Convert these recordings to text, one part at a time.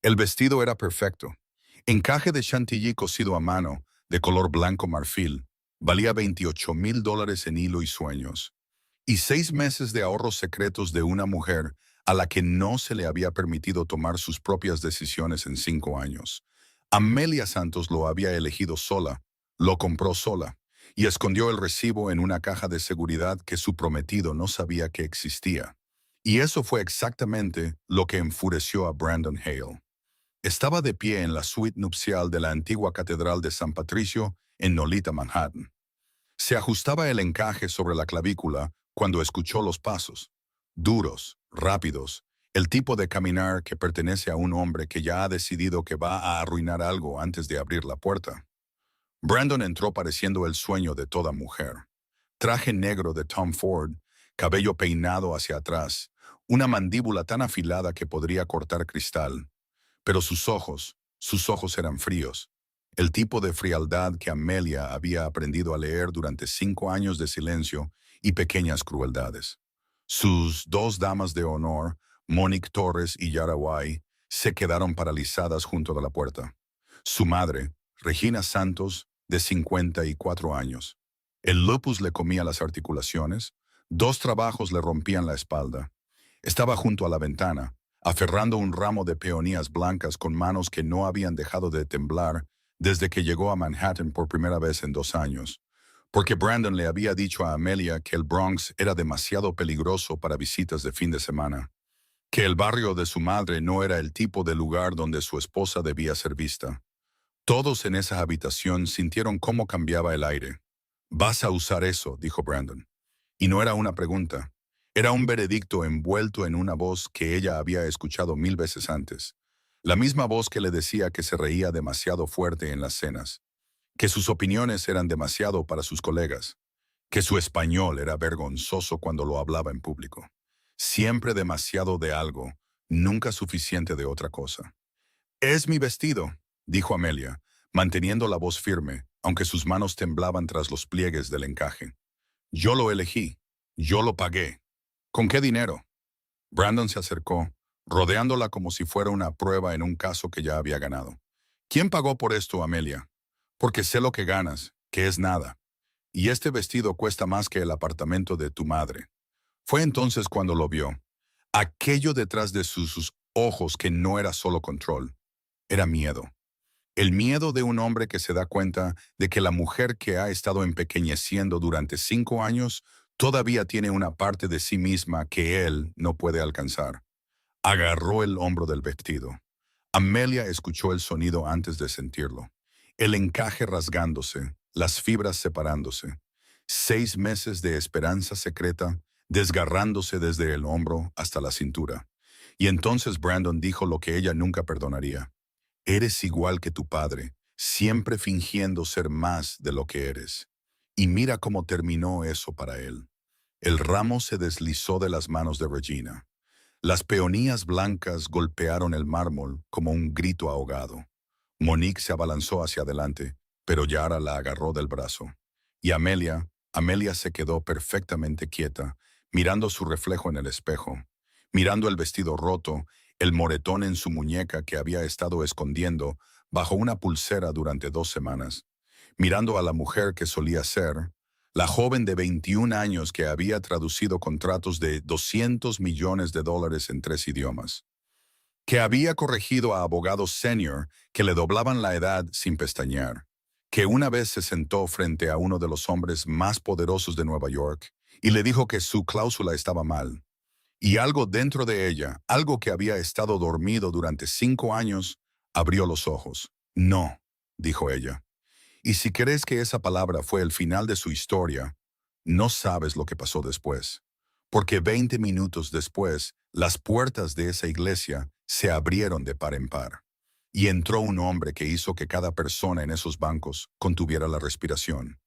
El vestido era perfecto. Encaje de chantilly cosido a mano, de color blanco marfil, valía $28,000 en hilo y sueños. Y 6 meses de ahorros secretos de una mujer a la que no se le había permitido tomar sus propias decisiones en 5 años. Amelia Santos lo había elegido sola, lo compró sola, y escondió el recibo en una caja de seguridad que su prometido no sabía que existía. Y eso fue exactamente lo que enfureció a Brandon Hale. Estaba de pie en la suite nupcial de la antigua Catedral de San Patricio en Nolita, Manhattan. Se ajustaba el encaje sobre la clavícula cuando escuchó los pasos. Duros, rápidos, el tipo de caminar que pertenece a un hombre que ya ha decidido que va a arruinar algo antes de abrir la puerta. Brandon entró pareciendo el sueño de toda mujer. Traje negro de Tom Ford, cabello peinado hacia atrás, una mandíbula tan afilada que podría cortar cristal. Pero sus ojos eran fríos. El tipo de frialdad que Amelia había aprendido a leer durante 5 años de silencio y pequeñas crueldades. Sus dos damas de honor, Monique Torres y Yara White, se quedaron paralizadas junto a la puerta. Su madre, Regina Santos, de 54 años. El lupus le comía las articulaciones, 2 trabajos le rompían la espalda. Estaba junto a la ventana, aferrando un ramo de peonías blancas con manos que no habían dejado de temblar desde que llegó a Manhattan por primera vez en 2 años, porque Brandon le había dicho a Amelia que el Bronx era demasiado peligroso para visitas de fin de semana, que el barrio de su madre no era el tipo de lugar donde su esposa debía ser vista. Todos en esa habitación sintieron cómo cambiaba el aire. «Vas a usar eso», dijo Brandon. Y no era una pregunta. Era un veredicto envuelto en una voz que ella había escuchado 1000 veces antes. La misma voz que le decía que se reía demasiado fuerte en las cenas, que sus opiniones eran demasiado para sus colegas, que su español era vergonzoso cuando lo hablaba en público. Siempre demasiado de algo, nunca suficiente de otra cosa. «Es mi vestido», dijo Amelia, manteniendo la voz firme, aunque sus manos temblaban tras los pliegues del encaje. «Yo lo elegí. Yo lo pagué. ¿Con qué dinero?» Brandon se acercó, rodeándola como si fuera una prueba en un caso que ya había ganado. «¿Quién pagó por esto, Amelia? Porque sé lo que ganas, que es nada. Y este vestido cuesta más que el apartamento de tu madre». Fue entonces cuando lo vio. Aquello detrás de sus ojos que no era solo control, era miedo. El miedo de un hombre que se da cuenta de que la mujer que ha estado empequeñeciendo durante 5 años todavía tiene una parte de sí misma que él no puede alcanzar. Agarró el hombro del vestido. Amelia escuchó el sonido antes de sentirlo. El encaje rasgándose, las fibras separándose. 6 meses de esperanza secreta desgarrándose desde el hombro hasta la cintura. Y entonces Brandon dijo lo que ella nunca perdonaría. «Eres igual que tu padre, siempre fingiendo ser más de lo que eres». Y mira cómo terminó eso para él. El ramo se deslizó de las manos de Regina. Las peonías blancas golpearon el mármol como un grito ahogado. Monique se abalanzó hacia adelante, pero Yara la agarró del brazo. Y Amelia se quedó perfectamente quieta, mirando su reflejo en el espejo, mirando el vestido roto, el moretón en su muñeca que había estado escondiendo bajo una pulsera durante 2 semanas, mirando a la mujer que solía ser, la joven de 21 años que había traducido contratos de $200 millones en 3 idiomas, que había corregido a abogados senior que le doblaban la edad sin pestañear, que una vez se sentó frente a uno de los hombres más poderosos de Nueva York y le dijo que su cláusula estaba mal. Y algo dentro de ella, algo que había estado dormido durante 5 años, abrió los ojos. «No», dijo ella. Y si crees que esa palabra fue el final de su historia, no sabes lo que pasó después. Porque 20 minutos después, las puertas de esa iglesia se abrieron de par en par. Y entró un hombre que hizo que cada persona en esos bancos contuviera la respiración.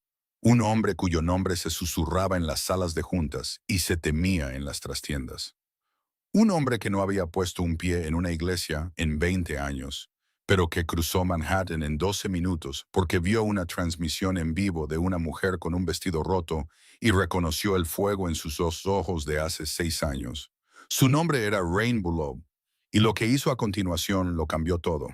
Un hombre cuyo nombre se susurraba en las salas de juntas y se temía en las trastiendas. Un hombre que no había puesto un pie en una iglesia en 20 años, pero que cruzó Manhattan en 12 minutos porque vio una transmisión en vivo de una mujer con un vestido roto y reconoció el fuego en sus 2 ojos de hace 6 años. Su nombre era Rainbow Love, Y lo que hizo a continuación lo cambió todo.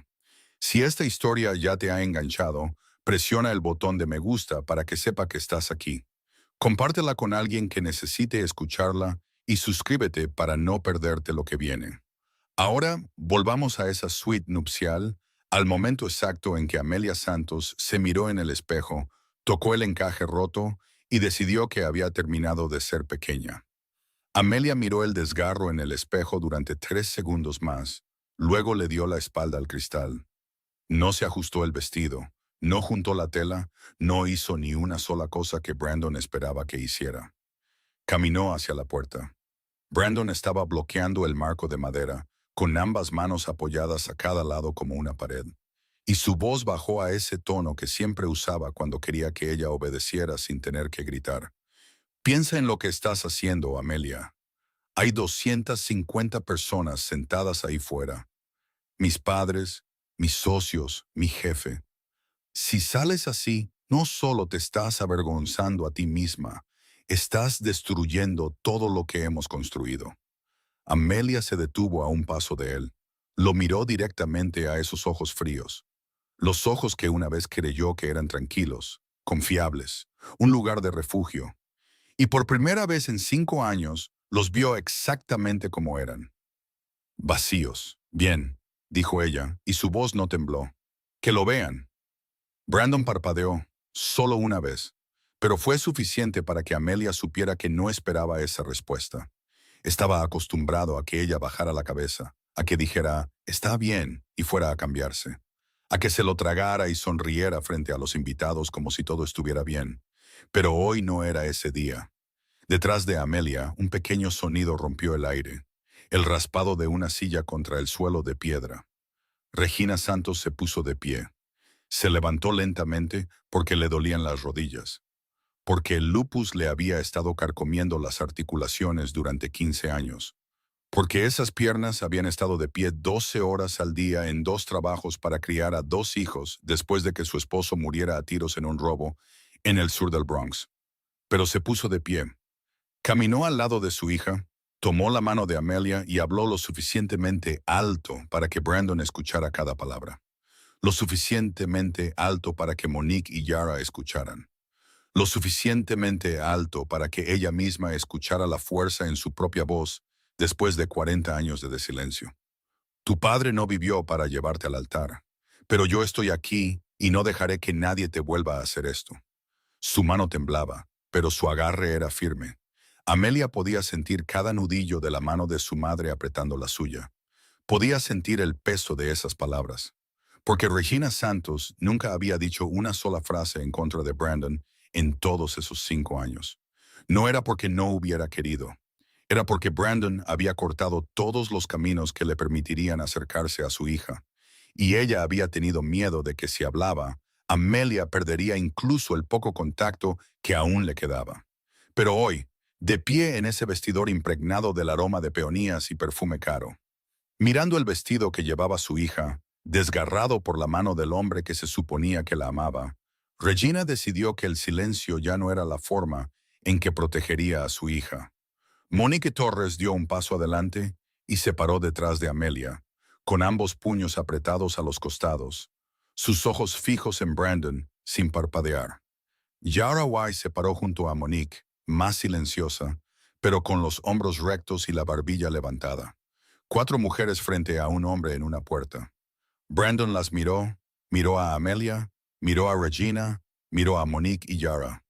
Si esta historia ya te ha enganchado, presiona el botón de me gusta para que sepa que estás aquí. Compártela con alguien que necesite escucharla y suscríbete para no perderte lo que viene. Ahora volvamos a esa suite nupcial, al momento exacto en que Amelia Santos se miró en el espejo, tocó el encaje roto y decidió que había terminado de ser pequeña. Amelia miró el desgarro en el espejo durante 3 segundos más, luego le dio la espalda al cristal. No se ajustó el vestido, no juntó la tela, no hizo ni una sola cosa que Brandon esperaba que hiciera. Caminó hacia la puerta. Brandon estaba bloqueando el marco de madera, con ambas manos apoyadas a cada lado como una pared. Y su voz bajó a ese tono que siempre usaba cuando quería que ella obedeciera sin tener que gritar. Piensa en lo que estás haciendo, Amelia. Hay 250 personas sentadas ahí fuera. Mis padres, mis socios, mi jefe. Si sales así, no solo te estás avergonzando a ti misma, estás destruyendo todo lo que hemos construido. Amelia se detuvo a un paso de él. Lo miró directamente a esos ojos fríos. Los ojos que una vez creyó que eran tranquilos, confiables, un lugar de refugio. Y por primera vez en 5 años, los vio exactamente como eran. Vacíos. Bien, dijo ella, y su voz no tembló. Que lo vean. Brandon parpadeó, solo una vez, pero fue suficiente para que Amelia supiera que no esperaba esa respuesta. Estaba acostumbrado a que ella bajara la cabeza, a que dijera, está bien, y fuera a cambiarse, a que se lo tragara y sonriera frente a los invitados como si todo estuviera bien. Pero hoy no era ese día. Detrás de Amelia, un pequeño sonido rompió el aire, el raspado de una silla contra el suelo de piedra. Regina Santos se puso de pie. Se levantó lentamente porque le dolían las rodillas, porque el lupus le había estado carcomiendo las articulaciones durante 15 años, porque esas piernas habían estado de pie 12 horas al día en 2 trabajos para criar a 2 hijos después de que su esposo muriera a tiros en un robo en el sur del Bronx. Pero se puso de pie. Caminó al lado de su hija, tomó la mano de Amelia y habló lo suficientemente alto para que Brandon escuchara cada palabra. Lo suficientemente alto para que Monique y Yara escucharan. Lo suficientemente alto para que ella misma escuchara la fuerza en su propia voz después de 40 años de silencio. Tu padre no vivió para llevarte al altar, pero yo estoy aquí y no dejaré que nadie te vuelva a hacer esto. Su mano temblaba, pero su agarre era firme. Amelia podía sentir cada nudillo de la mano de su madre apretando la suya. Podía sentir el peso de esas palabras. Porque Regina Santos nunca había dicho una sola frase en contra de Brandon en todos esos 5 años. No era porque no hubiera querido. Era porque Brandon había cortado todos los caminos que le permitirían acercarse a su hija. Y ella había tenido miedo de que si hablaba, Amelia perdería incluso el poco contacto que aún le quedaba. Pero hoy, de pie en ese vestidor impregnado del aroma de peonías y perfume caro, mirando el vestido que llevaba su hija, desgarrado por la mano del hombre que se suponía que la amaba, Regina decidió que el silencio ya no era la forma en que protegería a su hija. Monique Torres dio un paso adelante y se paró detrás de Amelia, con ambos puños apretados a los costados, sus ojos fijos en Brandon, sin parpadear. Yara Wise se paró junto a Monique, más silenciosa, pero con los hombros rectos y la barbilla levantada. 4 mujeres frente a un hombre en una puerta. Brandon las miró, miró a Amelia, miró a Regina, miró a Monique y Yara.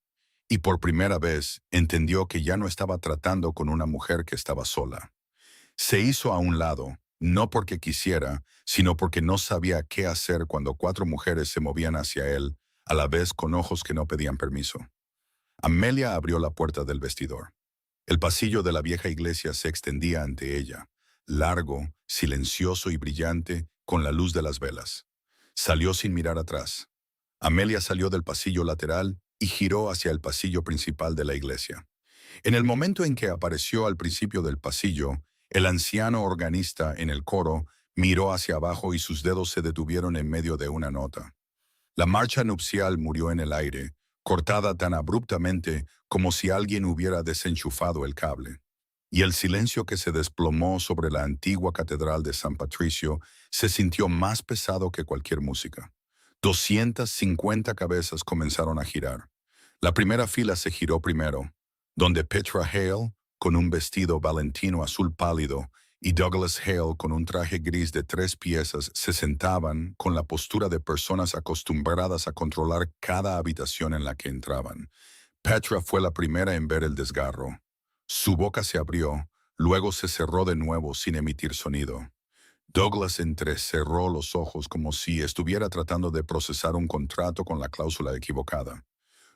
Y por primera vez entendió que ya no estaba tratando con una mujer que estaba sola. Se hizo a un lado, no porque quisiera, sino porque no sabía qué hacer cuando 4 mujeres se movían hacia él, a la vez con ojos que no pedían permiso. Amelia abrió la puerta del vestidor. El pasillo de la vieja iglesia se extendía ante ella, largo, silencioso y brillante, con la luz de las velas. Salió sin mirar atrás. Amelia salió del pasillo lateral y giró hacia el pasillo principal de la iglesia. En el momento en que apareció al principio del pasillo, el anciano organista en el coro miró hacia abajo y sus dedos se detuvieron en medio de una nota. La marcha nupcial murió en el aire, cortada tan abruptamente como si alguien hubiera desenchufado el cable. y el silencio que se desplomó sobre la antigua catedral de San Patricio se sintió más pesado que cualquier música. 250 cabezas comenzaron a girar. La primera fila se giró primero, donde Petra Hale, con un vestido valentino azul pálido, y Douglas Hale, con un traje gris de 3 piezas, se sentaban con la postura de personas acostumbradas a controlar cada habitación en la que entraban. Petra fue la primera en ver el desgarro. Su boca se abrió, luego se cerró de nuevo sin emitir sonido. Douglas entrecerró los ojos como si estuviera tratando de procesar un contrato con la cláusula equivocada.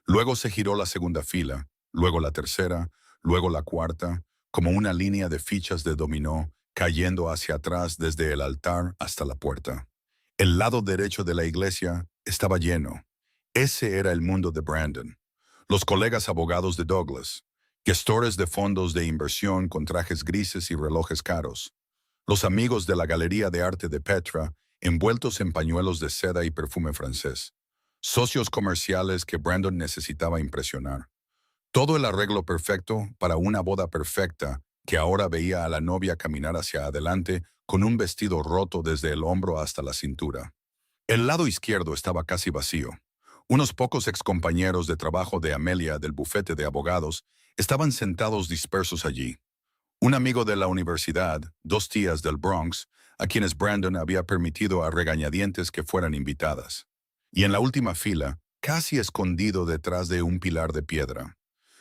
Luego se giró la segunda fila, luego la tercera, luego la cuarta, como una línea de fichas de dominó, cayendo hacia atrás desde el altar hasta la puerta. El lado derecho de la iglesia estaba lleno. Ese era el mundo de Brandon. Los colegas abogados de Douglas, gestores de fondos de inversión con trajes grises y relojes caros, los amigos de la Galería de Arte de Petra, envueltos en pañuelos de seda y perfume francés, socios comerciales que Brandon necesitaba impresionar. Todo el arreglo perfecto para una boda perfecta que ahora veía a la novia caminar hacia adelante con un vestido roto desde el hombro hasta la cintura. El lado izquierdo estaba casi vacío. Unos pocos excompañeros de trabajo de Amelia del bufete de abogados estaban sentados dispersos allí. Un amigo de la universidad, 2 tías del Bronx, a quienes Brandon había permitido a regañadientes que fueran invitadas. Y en la última fila, casi escondido detrás de un pilar de piedra,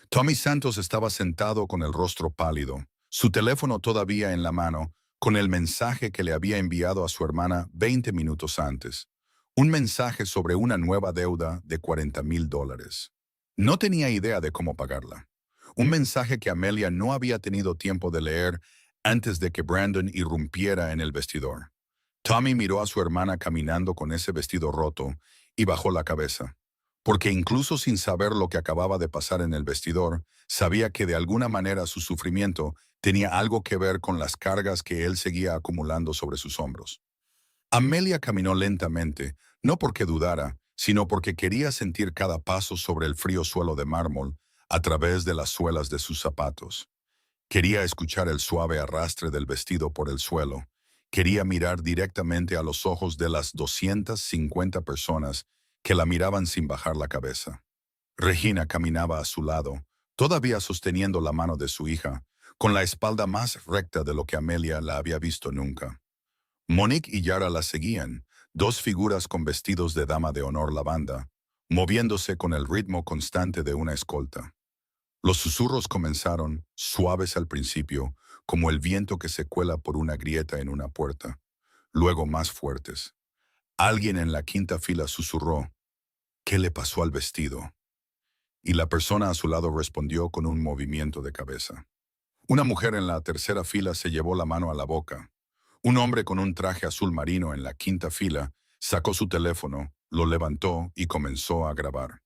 Tommy Santos estaba sentado con el rostro pálido, su teléfono todavía en la mano, con el mensaje que le había enviado a su hermana 20 minutos antes. Un mensaje sobre una nueva deuda de $40,000. No tenía idea de cómo pagarla. Un mensaje que Amelia no había tenido tiempo de leer antes de que Brandon irrumpiera en el vestidor. Tommy miró a su hermana caminando con ese vestido roto y bajó la cabeza, porque incluso sin saber lo que acababa de pasar en el vestidor, sabía que de alguna manera su sufrimiento tenía algo que ver con las cargas que él seguía acumulando sobre sus hombros. Amelia caminó lentamente, no porque dudara, sino porque quería sentir cada paso sobre el frío suelo de mármol a través de las suelas de sus zapatos. Quería escuchar el suave arrastre del vestido por el suelo. Quería mirar directamente a los ojos de las 250 personas que la miraban sin bajar la cabeza. Regina caminaba a su lado, todavía sosteniendo la mano de su hija, con la espalda más recta de lo que Amelia la había visto nunca. Monique y Yara la seguían, 2 figuras con vestidos de dama de honor lavanda, moviéndose con el ritmo constante de una escolta. Los susurros comenzaron, suaves al principio, como el viento que se cuela por una grieta en una puerta, luego más fuertes. Alguien en la quinta fila susurró, ¿qué le pasó al vestido? Y la persona a su lado respondió con un movimiento de cabeza. Una mujer en la tercera fila se llevó la mano a la boca. Un hombre con un traje azul marino en la quinta fila sacó su teléfono, lo levantó y comenzó a grabar.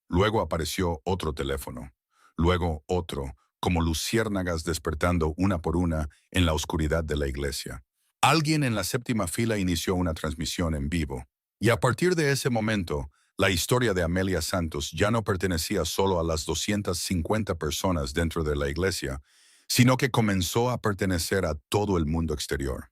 Luego apareció otro teléfono, luego otro, como luciérnagas despertando una por una en la oscuridad de la iglesia. Alguien en la séptima fila inició una transmisión en vivo, y a partir de ese momento, la historia de Amelia Santos ya no pertenecía solo a las 250 personas dentro de la iglesia, sino que comenzó a pertenecer a todo el mundo exterior.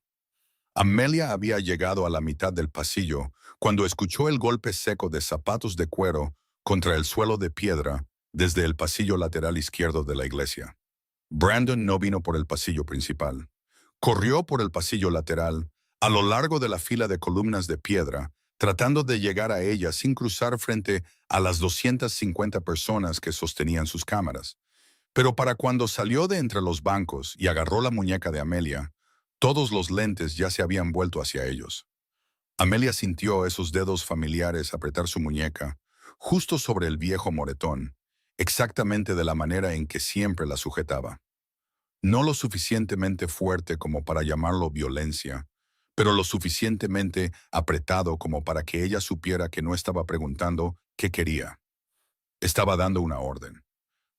Amelia había llegado a la mitad del pasillo cuando escuchó el golpe seco de zapatos de cuero contra el suelo de piedra desde el pasillo lateral izquierdo de la iglesia. Brandon no vino por el pasillo principal. Corrió por el pasillo lateral, a lo largo de la fila de columnas de piedra, tratando de llegar a ella sin cruzar frente a las 250 personas que sostenían sus cámaras. Pero para cuando salió de entre los bancos y agarró la muñeca de Amelia, todos los lentes ya se habían vuelto hacia ellos. Amelia sintió esos dedos familiares apretar su muñeca, justo sobre el viejo moretón, exactamente de la manera en que siempre la sujetaba. No lo suficientemente fuerte como para llamarlo violencia, pero lo suficientemente apretado como para que ella supiera que no estaba preguntando qué quería. Estaba dando una orden.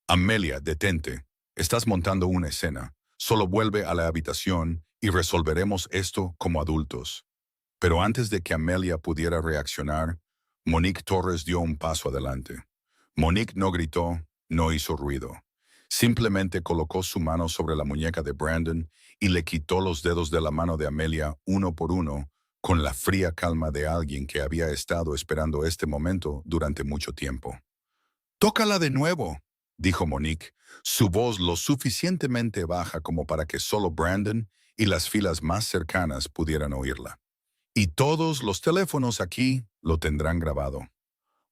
Amelia, detente. Estás montando una escena. Solo vuelve a la habitación y resolveremos esto como adultos. Pero antes de que Amelia pudiera reaccionar, Monique Torres dio un paso adelante. Monique no gritó, no hizo ruido. Simplemente colocó su mano sobre la muñeca de Brandon y le quitó los dedos de la mano de Amelia uno por uno, con la fría calma de alguien que había estado esperando este momento durante mucho tiempo. «Tócala de nuevo», dijo Monique, su voz lo suficientemente baja como para que solo Brandon y las filas más cercanas pudieran oírla. «Y todos los teléfonos aquí lo tendrán grabado».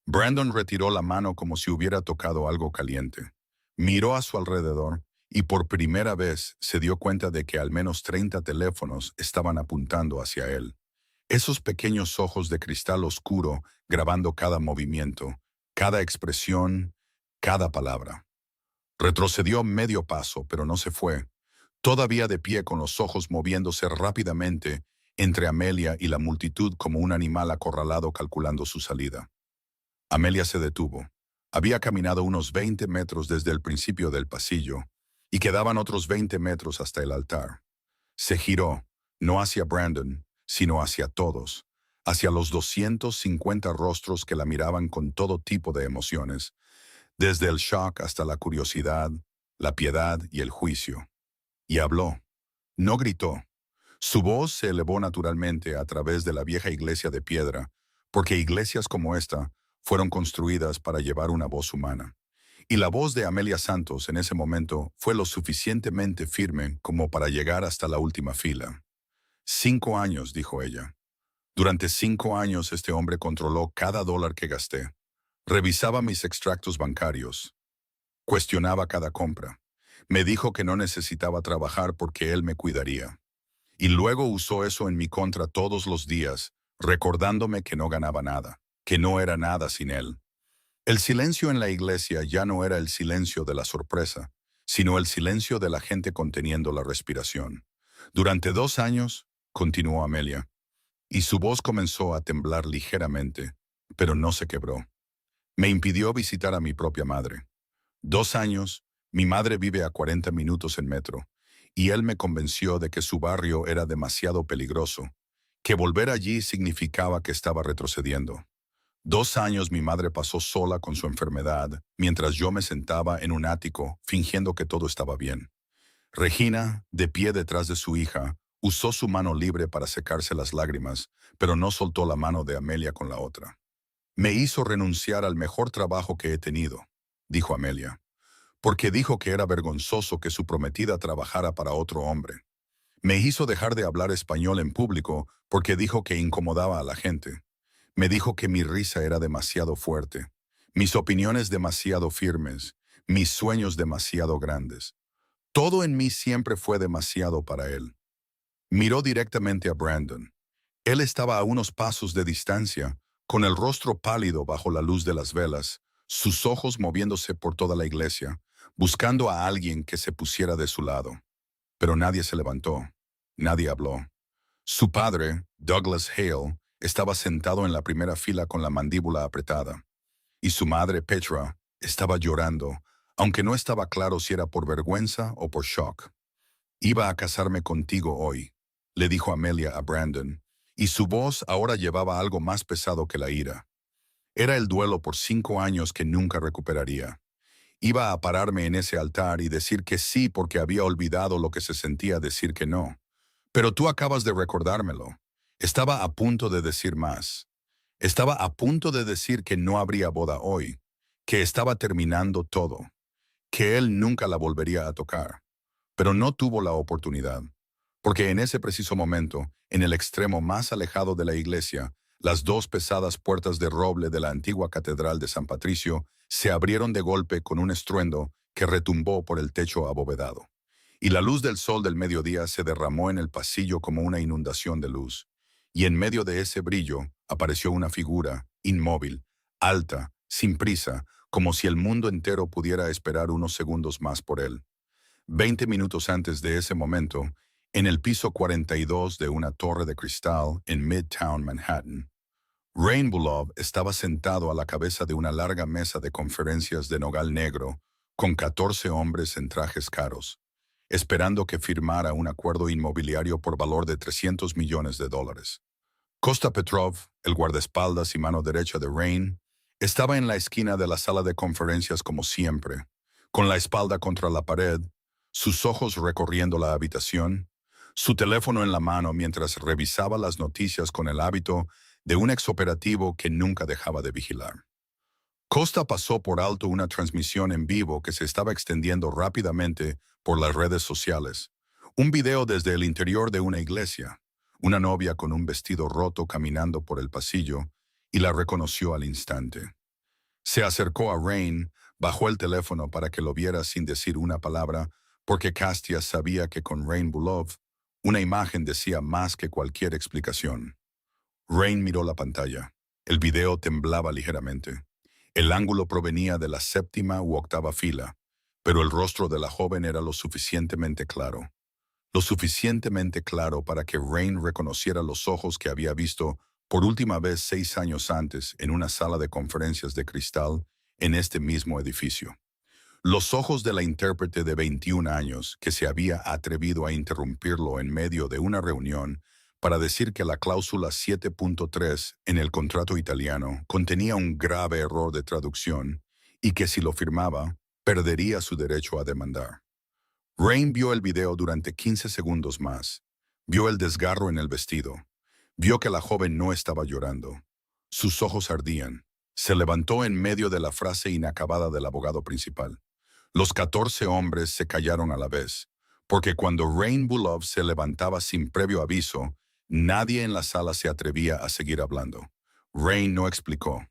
Brandon retiró la mano como si hubiera tocado algo caliente. Miró a su alrededor y por primera vez se dio cuenta de que al menos 30 teléfonos estaban apuntando hacia él. Esos pequeños ojos de cristal oscuro grabando cada movimiento, cada expresión, cada palabra. Retrocedió medio paso, pero no se fue, todavía de pie con los ojos moviéndose rápidamente entre Amelia y la multitud como un animal acorralado calculando su salida. Amelia se detuvo. Había caminado unos 20 metros desde el principio del pasillo y quedaban otros 20 metros hasta el altar. Se giró, no hacia Brandon, sino hacia todos, hacia los 250 rostros que la miraban con todo tipo de emociones, desde el shock hasta la curiosidad, la piedad y el juicio. Y habló. No gritó. Su voz se elevó naturalmente a través de la vieja iglesia de piedra, porque iglesias como esta fueron construidas para llevar una voz humana. Y la voz de Amelia Santos en ese momento fue lo suficientemente firme como para llegar hasta la última fila. 5 años, dijo ella. Durante 5 años este hombre controló cada dólar que gasté. Revisaba mis extractos bancarios. Cuestionaba cada compra. Me dijo que no necesitaba trabajar porque él me cuidaría. Y luego usó eso en mi contra todos los días, recordándome que no ganaba nada, que no era nada sin él. El silencio en la iglesia ya no era el silencio de la sorpresa, sino el silencio de la gente conteniendo la respiración. Durante 2 años, continuó Amelia, y su voz comenzó a temblar ligeramente, pero no se quebró. Me impidió visitar a mi propia madre. 2 años, mi madre vive a 40 minutos en metro, y él me convenció de que su barrio era demasiado peligroso, que volver allí significaba que estaba retrocediendo. 2 años mi madre pasó sola con su enfermedad, mientras yo me sentaba en un ático, fingiendo que todo estaba bien. Regina, de pie detrás de su hija, usó su mano libre para secarse las lágrimas, pero no soltó la mano de Amelia con la otra. Me hizo renunciar al mejor trabajo que he tenido, dijo Amelia, porque dijo que era vergonzoso que su prometida trabajara para otro hombre. Me hizo dejar de hablar español en público porque dijo que incomodaba a la gente. Me dijo que mi risa era demasiado fuerte, mis opiniones demasiado firmes, mis sueños demasiado grandes. Todo en mí siempre fue demasiado para él. Miró directamente a Brandon. Él estaba a unos pasos de distancia, con el rostro pálido bajo la luz de las velas, sus ojos moviéndose por toda la iglesia, buscando a alguien que se pusiera de su lado. Pero nadie se levantó, nadie habló. Su padre, Douglas Hale, estaba sentado en la primera fila con la mandíbula apretada, y su madre, Petra, estaba llorando, aunque no estaba claro si era por vergüenza o por shock. «Iba a casarme contigo hoy», le dijo Amelia a Brandon, y su voz ahora llevaba algo más pesado que la ira. Era el duelo por 5 años que nunca recuperaría. Iba a pararme en ese altar y decir que sí porque había olvidado lo que se sentía decir que no. Pero tú acabas de recordármelo. Estaba a punto de decir más. Estaba a punto de decir que no habría boda hoy, que estaba terminando todo, que él nunca la volvería a tocar. Pero no tuvo la oportunidad, porque en ese preciso momento, en el extremo más alejado de la iglesia, las 2 pesadas puertas de roble de la antigua catedral de San Patricio se abrieron de golpe con un estruendo que retumbó por el techo abovedado. Y la luz del sol del mediodía se derramó en el pasillo como una inundación de luz. Y en medio de ese brillo apareció una figura, inmóvil, alta, sin prisa, como si el mundo entero pudiera esperar unos segundos más por él. 20 minutos antes de ese momento, en el piso 42 de una torre de cristal en Midtown Manhattan, Rain Bulov estaba sentado a la cabeza de una larga mesa de conferencias de nogal negro, con 14 hombres en trajes caros, esperando que firmara un acuerdo inmobiliario por valor de $300 millones. Costa Petrov, el guardaespaldas y mano derecha de Rain, estaba en la esquina de la sala de conferencias como siempre, con la espalda contra la pared, sus ojos recorriendo la habitación, su teléfono en la mano mientras revisaba las noticias con el hábito de un exoperativo que nunca dejaba de vigilar. Costa pasó por alto una transmisión en vivo que se estaba extendiendo rápidamente por las redes sociales. Un video desde el interior de una iglesia, una novia con un vestido roto caminando por el pasillo, y la reconoció al instante. Se acercó a Rain, bajó el teléfono para que lo viera sin decir una palabra, porque Kastia sabía que con Rain Bulov, una imagen decía más que cualquier explicación. Rain miró la pantalla. El video temblaba ligeramente. El ángulo provenía de la séptima u octava fila, pero el rostro de la joven era lo suficientemente claro. Lo suficientemente claro para que Rain reconociera los ojos que había visto por última vez 6 años antes en una sala de conferencias de cristal en este mismo edificio. Los ojos de la intérprete de 21 años que se había atrevido a interrumpirlo en medio de una reunión para decir que la cláusula 7.3 en el contrato italiano contenía un grave error de traducción y que si lo firmaba, perdería su derecho a demandar. Rain vio el video durante 15 segundos más. Vio el desgarro en el vestido. Vio que la joven no estaba llorando. Sus ojos ardían. Se levantó en medio de la frase inacabada del abogado principal. Los 14 hombres se callaron a la vez, porque cuando Rain Bulov se levantaba sin previo aviso, nadie en la sala se atrevía a seguir hablando. Rain no explicó.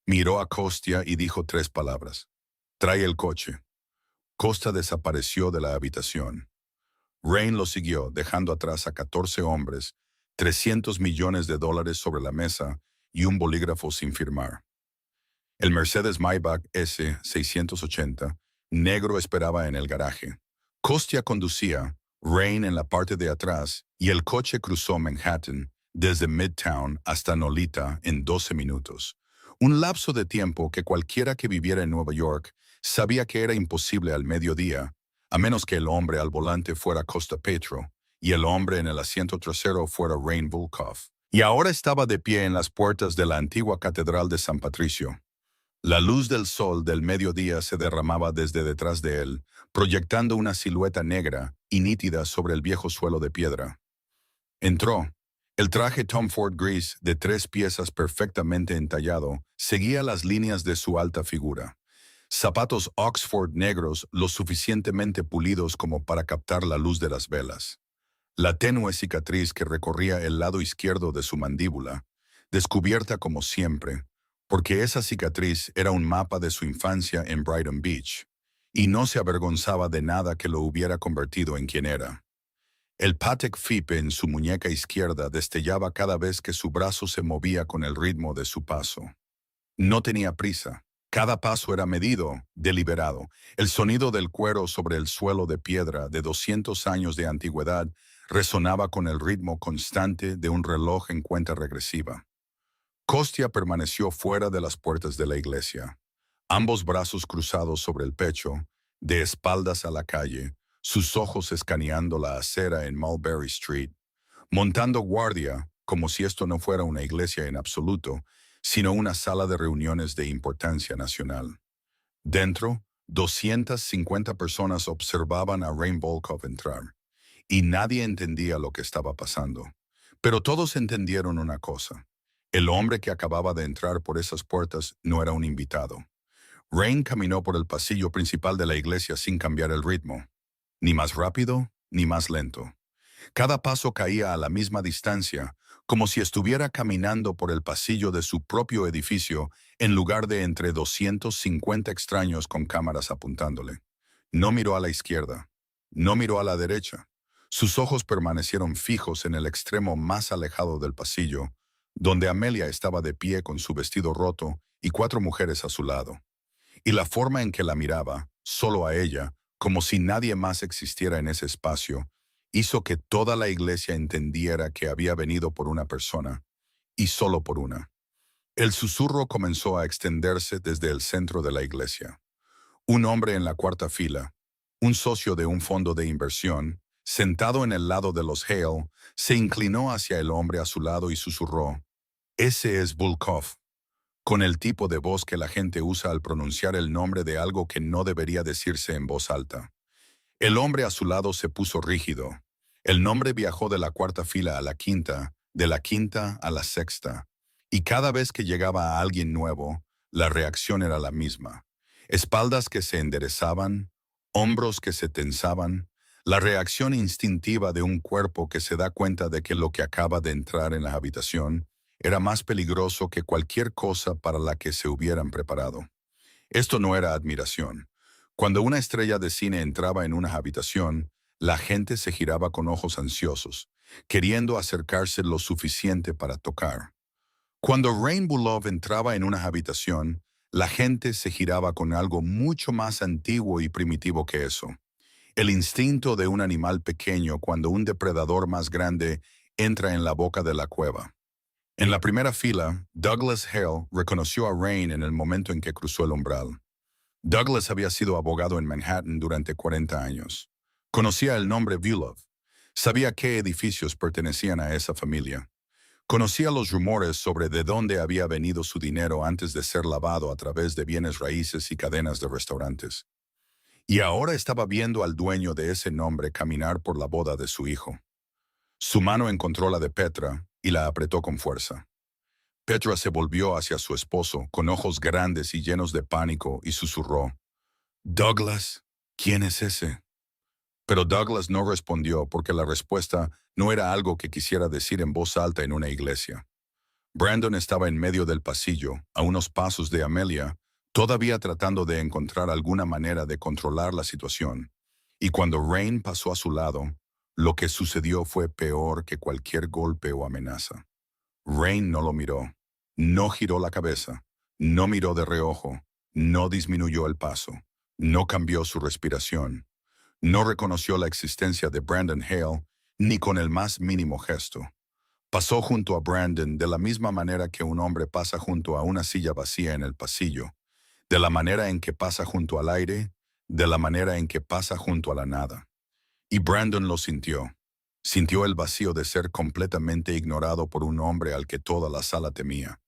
Miró a Kostya y dijo 3 palabras. «Trae el coche». Costa desapareció de la habitación. Rain lo siguió, dejando atrás a 14 hombres, $300 millones sobre la mesa y un bolígrafo sin firmar. El Mercedes Maybach S680, negro, esperaba en el garaje. Kostya conducía, Rain en la parte de atrás, y el coche cruzó Manhattan, desde Midtown hasta Nolita en 12 minutos. Un lapso de tiempo que cualquiera que viviera en Nueva York sabía que era imposible al mediodía, a menos que el hombre al volante fuera Costa Petro y el hombre en el asiento trasero fuera Rain Volkov. Y ahora estaba de pie en las puertas de la antigua Catedral de San Patricio. La luz del sol del mediodía se derramaba desde detrás de él, proyectando una silueta negra y nítida sobre el viejo suelo de piedra. Entró. El traje Tom Ford gris de 3 piezas perfectamente entallado seguía las líneas de su alta figura. Zapatos Oxford negros lo suficientemente pulidos como para captar la luz de las velas. La tenue cicatriz que recorría el lado izquierdo de su mandíbula, descubierta como siempre, porque esa cicatriz era un mapa de su infancia en Brighton Beach, y no se avergonzaba de nada que lo hubiera convertido en quien era. El Patek Philippe en su muñeca izquierda destellaba cada vez que su brazo se movía con el ritmo de su paso. No tenía prisa. Cada paso era medido, deliberado. El sonido del cuero sobre el suelo de piedra de 200 años de antigüedad resonaba con el ritmo constante de un reloj en cuenta regresiva. Kostya permaneció fuera de las puertas de la iglesia, ambos brazos cruzados sobre el pecho, de espaldas a la calle, sus ojos escaneando la acera en Mulberry Street, montando guardia, como si esto no fuera una iglesia en absoluto, sino una sala de reuniones de importancia nacional. Dentro, 250 personas observaban a Rain Volkov entrar, y nadie entendía lo que estaba pasando. Pero todos entendieron una cosa. El hombre que acababa de entrar por esas puertas no era un invitado. Rain caminó por el pasillo principal de la iglesia sin cambiar el ritmo, ni más rápido ni más lento. Cada paso caía a la misma distancia, como si estuviera caminando por el pasillo de su propio edificio en lugar de entre 250 extraños con cámaras apuntándole. No miró a la izquierda, no miró a la derecha. Sus ojos permanecieron fijos en el extremo más alejado del pasillo, donde Amelia estaba de pie con su vestido roto y 4 mujeres a su lado. Y la forma en que la miraba, solo a ella, como si nadie más existiera en ese espacio, hizo que toda la iglesia entendiera que había venido por una persona, y solo por una. El susurro comenzó a extenderse desde el centro de la iglesia. Un hombre en la 4ª fila, un socio de un fondo de inversión, sentado en el lado de los Hale, se inclinó hacia el hombre a su lado y susurró: «Ese es Volkov». con el tipo de voz que la gente usa al pronunciar el nombre de algo que no debería decirse en voz alta. El hombre a su lado se puso rígido. El nombre viajó de la cuarta fila a la quinta, de la quinta a la sexta, y cada vez que llegaba a alguien nuevo, la reacción era la misma. Espaldas que se enderezaban, hombros que se tensaban, la reacción instintiva de un cuerpo que se da cuenta de que lo que acaba de entrar en la habitación era más peligroso que cualquier cosa para la que se hubieran preparado. Esto no era admiración. Cuando una estrella de cine entraba en una habitación, la gente se giraba con ojos ansiosos, queriendo acercarse lo suficiente para tocar. Cuando Rain Bulov entraba en una habitación, la gente se giraba con algo mucho más antiguo y primitivo que eso. El instinto de un animal pequeño cuando un depredador más grande entra en la boca de la cueva. En la primera fila, Douglas Hale reconoció a Rain en el momento en que cruzó el umbral. Douglas había sido abogado en Manhattan durante 40 años. Conocía el nombre Bulov. Sabía qué edificios pertenecían a esa familia. Conocía los rumores sobre de dónde había venido su dinero antes de ser lavado a través de bienes raíces y cadenas de restaurantes. Y ahora estaba viendo al dueño de ese nombre caminar por la boda de su hijo. Su mano encontró la de Petra y la apretó con fuerza. Petra se volvió hacia su esposo con ojos grandes y llenos de pánico y susurró: «Douglas, ¿quién es ese?». Pero Douglas no respondió porque la respuesta no era algo que quisiera decir en voz alta en una iglesia. Brandon estaba en medio del pasillo, a unos pasos de Amelia, todavía tratando de encontrar alguna manera de controlar la situación. Y cuando Rain pasó a su lado, lo que sucedió fue peor que cualquier golpe o amenaza. Rain no lo miró, no giró la cabeza, no miró de reojo, no disminuyó el paso, no cambió su respiración, no reconoció la existencia de Brandon Hale ni con el más mínimo gesto. Pasó junto a Brandon de la misma manera que un hombre pasa junto a una silla vacía en el pasillo, de la manera en que pasa junto al aire, de la manera en que pasa junto a la nada. Y Brandon lo sintió. Sintió el vacío de ser completamente ignorado por un hombre al que toda la sala temía.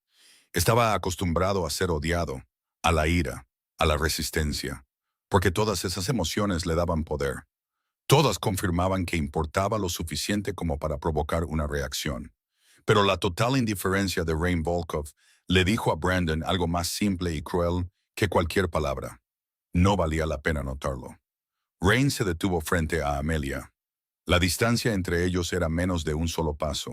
Estaba acostumbrado a ser odiado, a la ira, a la resistencia, porque todas esas emociones le daban poder. Todas confirmaban que importaba lo suficiente como para provocar una reacción. Pero la total indiferencia de Rain Volkov le dijo a Brandon algo más simple y cruel que cualquier palabra. No valía la pena notarlo. Rain se detuvo frente a Amelia. La distancia entre ellos era menos de un solo paso,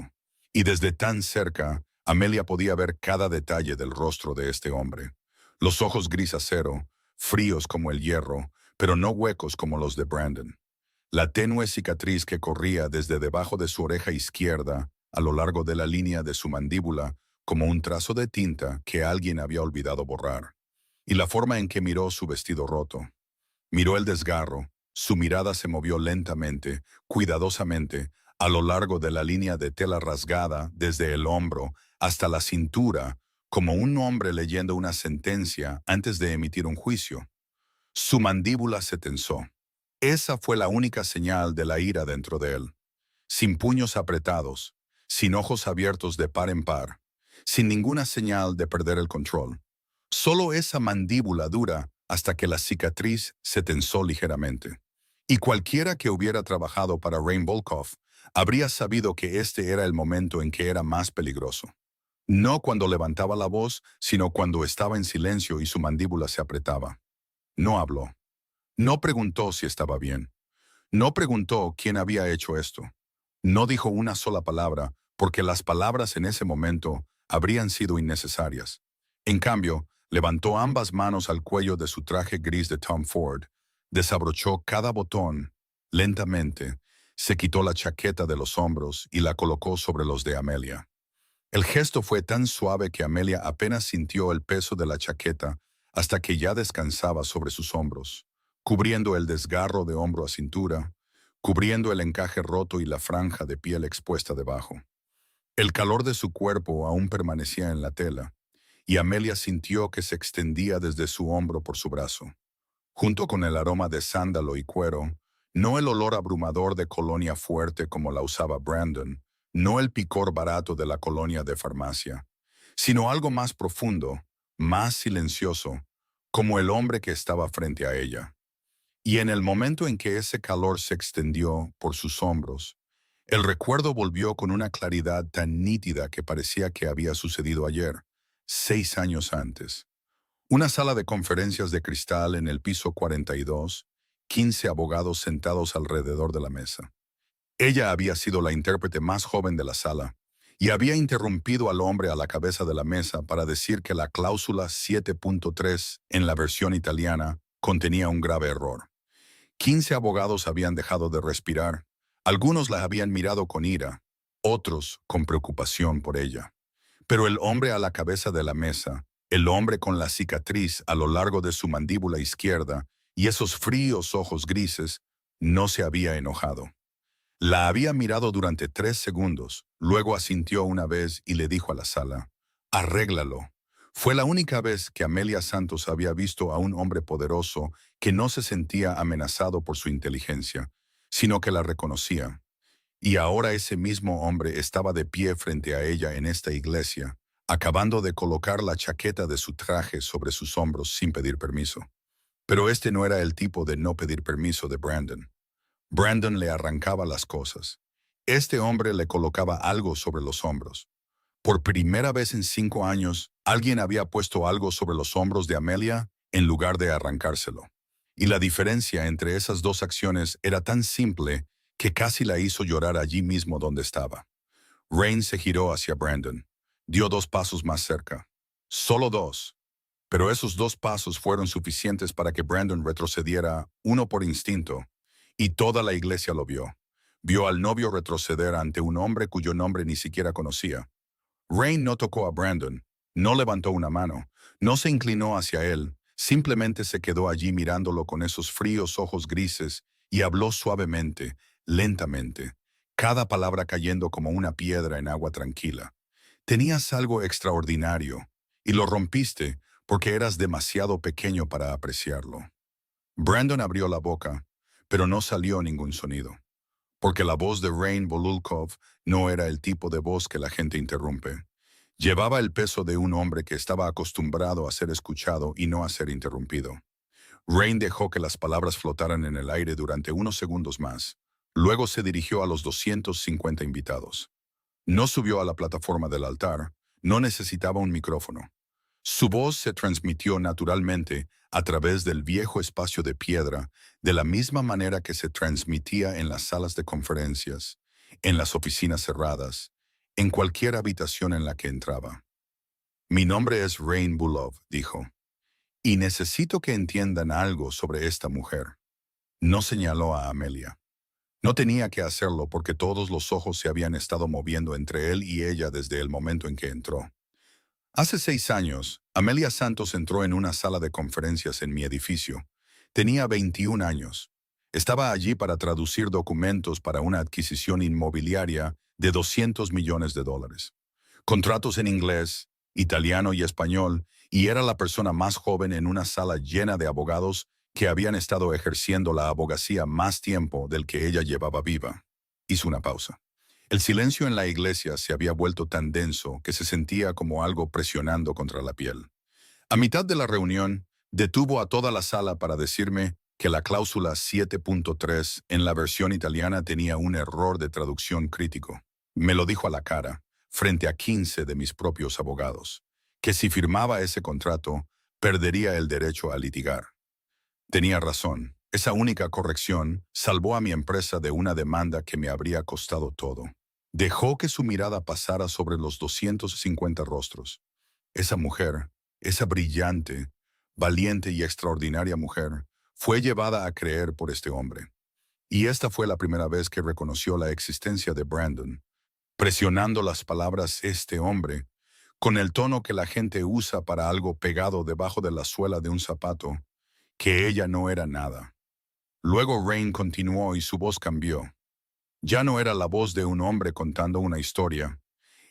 y desde tan cerca, Amelia podía ver cada detalle del rostro de este hombre. Los ojos gris acero, fríos como el hierro, pero no huecos como los de Brandon. La tenue cicatriz que corría desde debajo de su oreja izquierda a lo largo de la línea de su mandíbula como un trazo de tinta que alguien había olvidado borrar. Y la forma en que miró su vestido roto. Miró el desgarro, su mirada se movió lentamente, cuidadosamente, a lo largo de la línea de tela rasgada desde el hombro hasta la cintura, como un hombre leyendo una sentencia antes de emitir un juicio. Su mandíbula se tensó. Esa fue la única señal de la ira dentro de él. Sin puños apretados, sin ojos abiertos de par en par, sin ninguna señal de perder el control. Solo esa mandíbula dura hasta que la cicatriz se tensó ligeramente. Y cualquiera que hubiera trabajado para Rain Volkov habría sabido que este era el momento en que era más peligroso. No cuando levantaba la voz, sino cuando estaba en silencio y su mandíbula se apretaba. No habló. No preguntó si estaba bien. No preguntó quién había hecho esto. No dijo una sola palabra, porque las palabras en ese momento habrían sido innecesarias. En cambio, levantó ambas manos al cuello de su traje gris de Tom Ford, desabrochó cada botón, lentamente, se quitó la chaqueta de los hombros y la colocó sobre los de Amelia. El gesto fue tan suave que Amelia apenas sintió el peso de la chaqueta hasta que ya descansaba sobre sus hombros, cubriendo el desgarro de hombro a cintura, cubriendo el encaje roto y la franja de piel expuesta debajo. El calor de su cuerpo aún permanecía en la tela, y Amelia sintió que se extendía desde su hombro por su brazo. Junto con el aroma de sándalo y cuero, no el olor abrumador de colonia fuerte como la usaba Brandon, no el picor barato de la colonia de farmacia, sino algo más profundo, más silencioso, como el hombre que estaba frente a ella. Y en el momento en que ese calor se extendió por sus hombros, el recuerdo volvió con una claridad tan nítida que parecía que había sucedido ayer, 6 años antes. Una sala de conferencias de cristal en el piso 42, 15 abogados sentados alrededor de la mesa. Ella había sido la intérprete más joven de la sala y había interrumpido al hombre a la cabeza de la mesa para decir que la cláusula 7.3 en la versión italiana contenía un grave error. 15 abogados habían dejado de respirar. Algunos la habían mirado con ira, otros con preocupación por ella. Pero el hombre a la cabeza de la mesa, el hombre con la cicatriz a lo largo de su mandíbula izquierda y esos fríos ojos grises, no se había enojado. La había mirado durante 3 segundos, luego asintió una vez y le dijo a la sala, «Arréglalo». Fue la única vez que Amelia Santos había visto a un hombre poderoso que no se sentía amenazado por su inteligencia, sino que la reconocía. Y ahora ese mismo hombre estaba de pie frente a ella en esta iglesia, acabando de colocar la chaqueta de su traje sobre sus hombros sin pedir permiso. Pero este no era el tipo de no pedir permiso de Brandon. Brandon le arrancaba las cosas. Este hombre le colocaba algo sobre los hombros. Por primera vez en 5 años, alguien había puesto algo sobre los hombros de Amelia en lugar de arrancárselo. Y la diferencia entre esas dos acciones era tan simple que casi la hizo llorar allí mismo donde estaba. Rain se giró hacia Brandon. Dio 2 pasos más cerca. Solo 2. Pero esos 2 pasos fueron suficientes para que Brandon retrocediera, uno por instinto, y toda la iglesia lo vio. Vio al novio retroceder ante un hombre cuyo nombre ni siquiera conocía. Rain no tocó a Brandon, no levantó una mano, no se inclinó hacia él, simplemente se quedó allí mirándolo con esos fríos ojos grises y habló suavemente, lentamente, cada palabra cayendo como una piedra en agua tranquila. Tenías algo extraordinario, y lo rompiste porque eras demasiado pequeño para apreciarlo. Brandon abrió la boca, pero no salió ningún sonido, porque la voz de Rain Volulkov no era el tipo de voz que la gente interrumpe. Llevaba el peso de un hombre que estaba acostumbrado a ser escuchado y no a ser interrumpido. Rain dejó que las palabras flotaran en el aire durante unos segundos más. Luego se dirigió a los 250 invitados. No subió a la plataforma del altar, no necesitaba un micrófono. Su voz se transmitió naturalmente a través del viejo espacio de piedra, de la misma manera que se transmitía en las salas de conferencias, en las oficinas cerradas, en cualquier habitación en la que entraba. «Mi nombre es Rain Bulov», dijo, «y necesito que entiendan algo sobre esta mujer». No señaló a Amelia. No tenía que hacerlo porque todos los ojos se habían estado moviendo entre él y ella desde el momento en que entró. Hace 6 años, Amelia Santos entró en una sala de conferencias en mi edificio. Tenía 21 años. Estaba allí para traducir documentos para una adquisición inmobiliaria de $200 millones. Contratos en inglés, italiano y español, y era la persona más joven en una sala llena de abogados que habían estado ejerciendo la abogacía más tiempo del que ella llevaba viva. Hizo una pausa. El silencio en la iglesia se había vuelto tan denso que se sentía como algo presionando contra la piel. A mitad de la reunión, detuvo a toda la sala para decirme que la cláusula 7.3 en la versión italiana tenía un error de traducción crítico. Me lo dijo a la cara, frente a 15 de mis propios abogados, que si firmaba ese contrato, perdería el derecho a litigar. Tenía razón. Esa única corrección salvó a mi empresa de una demanda que me habría costado todo. Dejó que su mirada pasara sobre los 250 rostros. Esa mujer, esa brillante, valiente y extraordinaria mujer, fue llevada a creer por este hombre. Y esta fue la primera vez que reconoció la existencia de Brandon, presionando las palabras «este hombre», con el tono que la gente usa para algo pegado debajo de la suela de un zapato, que ella no era nada. Luego Rain continuó y su voz cambió. Ya no era la voz de un hombre contando una historia,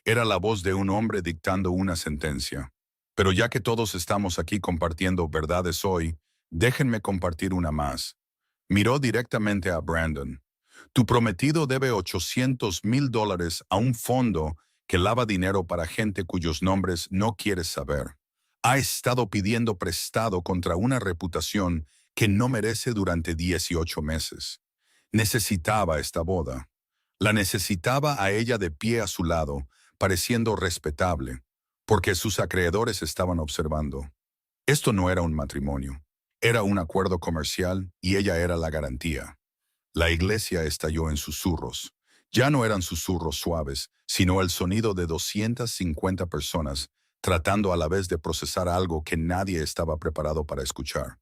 era la voz de un hombre dictando una sentencia. Pero ya que todos estamos aquí compartiendo verdades hoy, déjenme compartir una más. Miró directamente a Brandon. Tu prometido debe $800,000 a un fondo que lava dinero para gente cuyos nombres no quieres saber. Ha estado pidiendo prestado contra una reputación que no merece durante 18 meses. Necesitaba esta boda. La necesitaba a ella de pie a su lado, pareciendo respetable, porque sus acreedores estaban observando. Esto no era un matrimonio, era un acuerdo comercial y ella era la garantía. La iglesia estalló en susurros. Ya no eran susurros suaves, sino el sonido de 250 personas tratando a la vez de procesar algo que nadie estaba preparado para escuchar.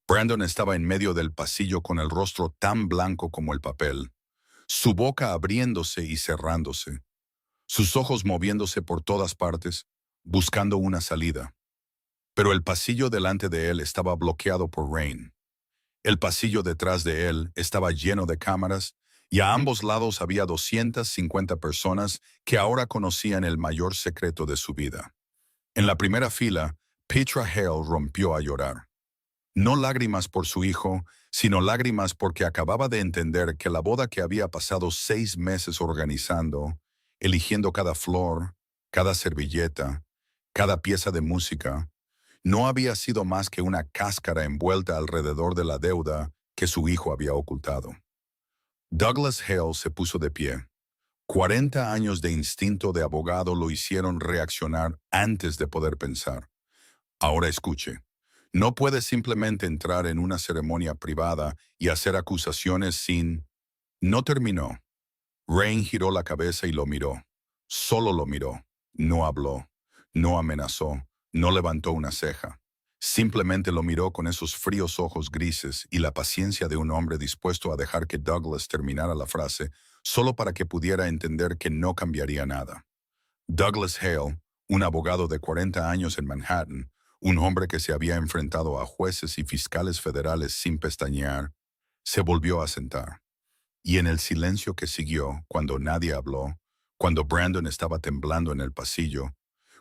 Brandon estaba en medio del pasillo con el rostro tan blanco como el papel, su boca abriéndose y cerrándose, sus ojos moviéndose por todas partes, buscando una salida. Pero el pasillo delante de él estaba bloqueado por Rain. El pasillo detrás de él estaba lleno de cámaras y a ambos lados había 250 personas que ahora conocían el mayor secreto de su vida. En la primera fila, Petra Hale rompió a llorar. No lágrimas por su hijo, sino lágrimas porque acababa de entender que la boda que había pasado 6 meses organizando, eligiendo cada flor, cada servilleta, cada pieza de música, no había sido más que una cáscara envuelta alrededor de la deuda que su hijo había ocultado. Douglas Hale se puso de pie. 40 años de instinto de abogado lo hicieron reaccionar antes de poder pensar. Ahora escuche. No puede simplemente entrar en una ceremonia privada y hacer acusaciones sin... No terminó. Rain giró la cabeza y lo miró. Solo lo miró. No habló. No amenazó. No levantó una ceja. Simplemente lo miró con esos fríos ojos grises y la paciencia de un hombre dispuesto a dejar que Douglas terminara la frase solo para que pudiera entender que no cambiaría nada. Douglas Hale, un abogado de 40 años en Manhattan, un hombre que se había enfrentado a jueces y fiscales federales sin pestañear, se volvió a sentar. Y en el silencio que siguió, cuando nadie habló, cuando Brandon estaba temblando en el pasillo,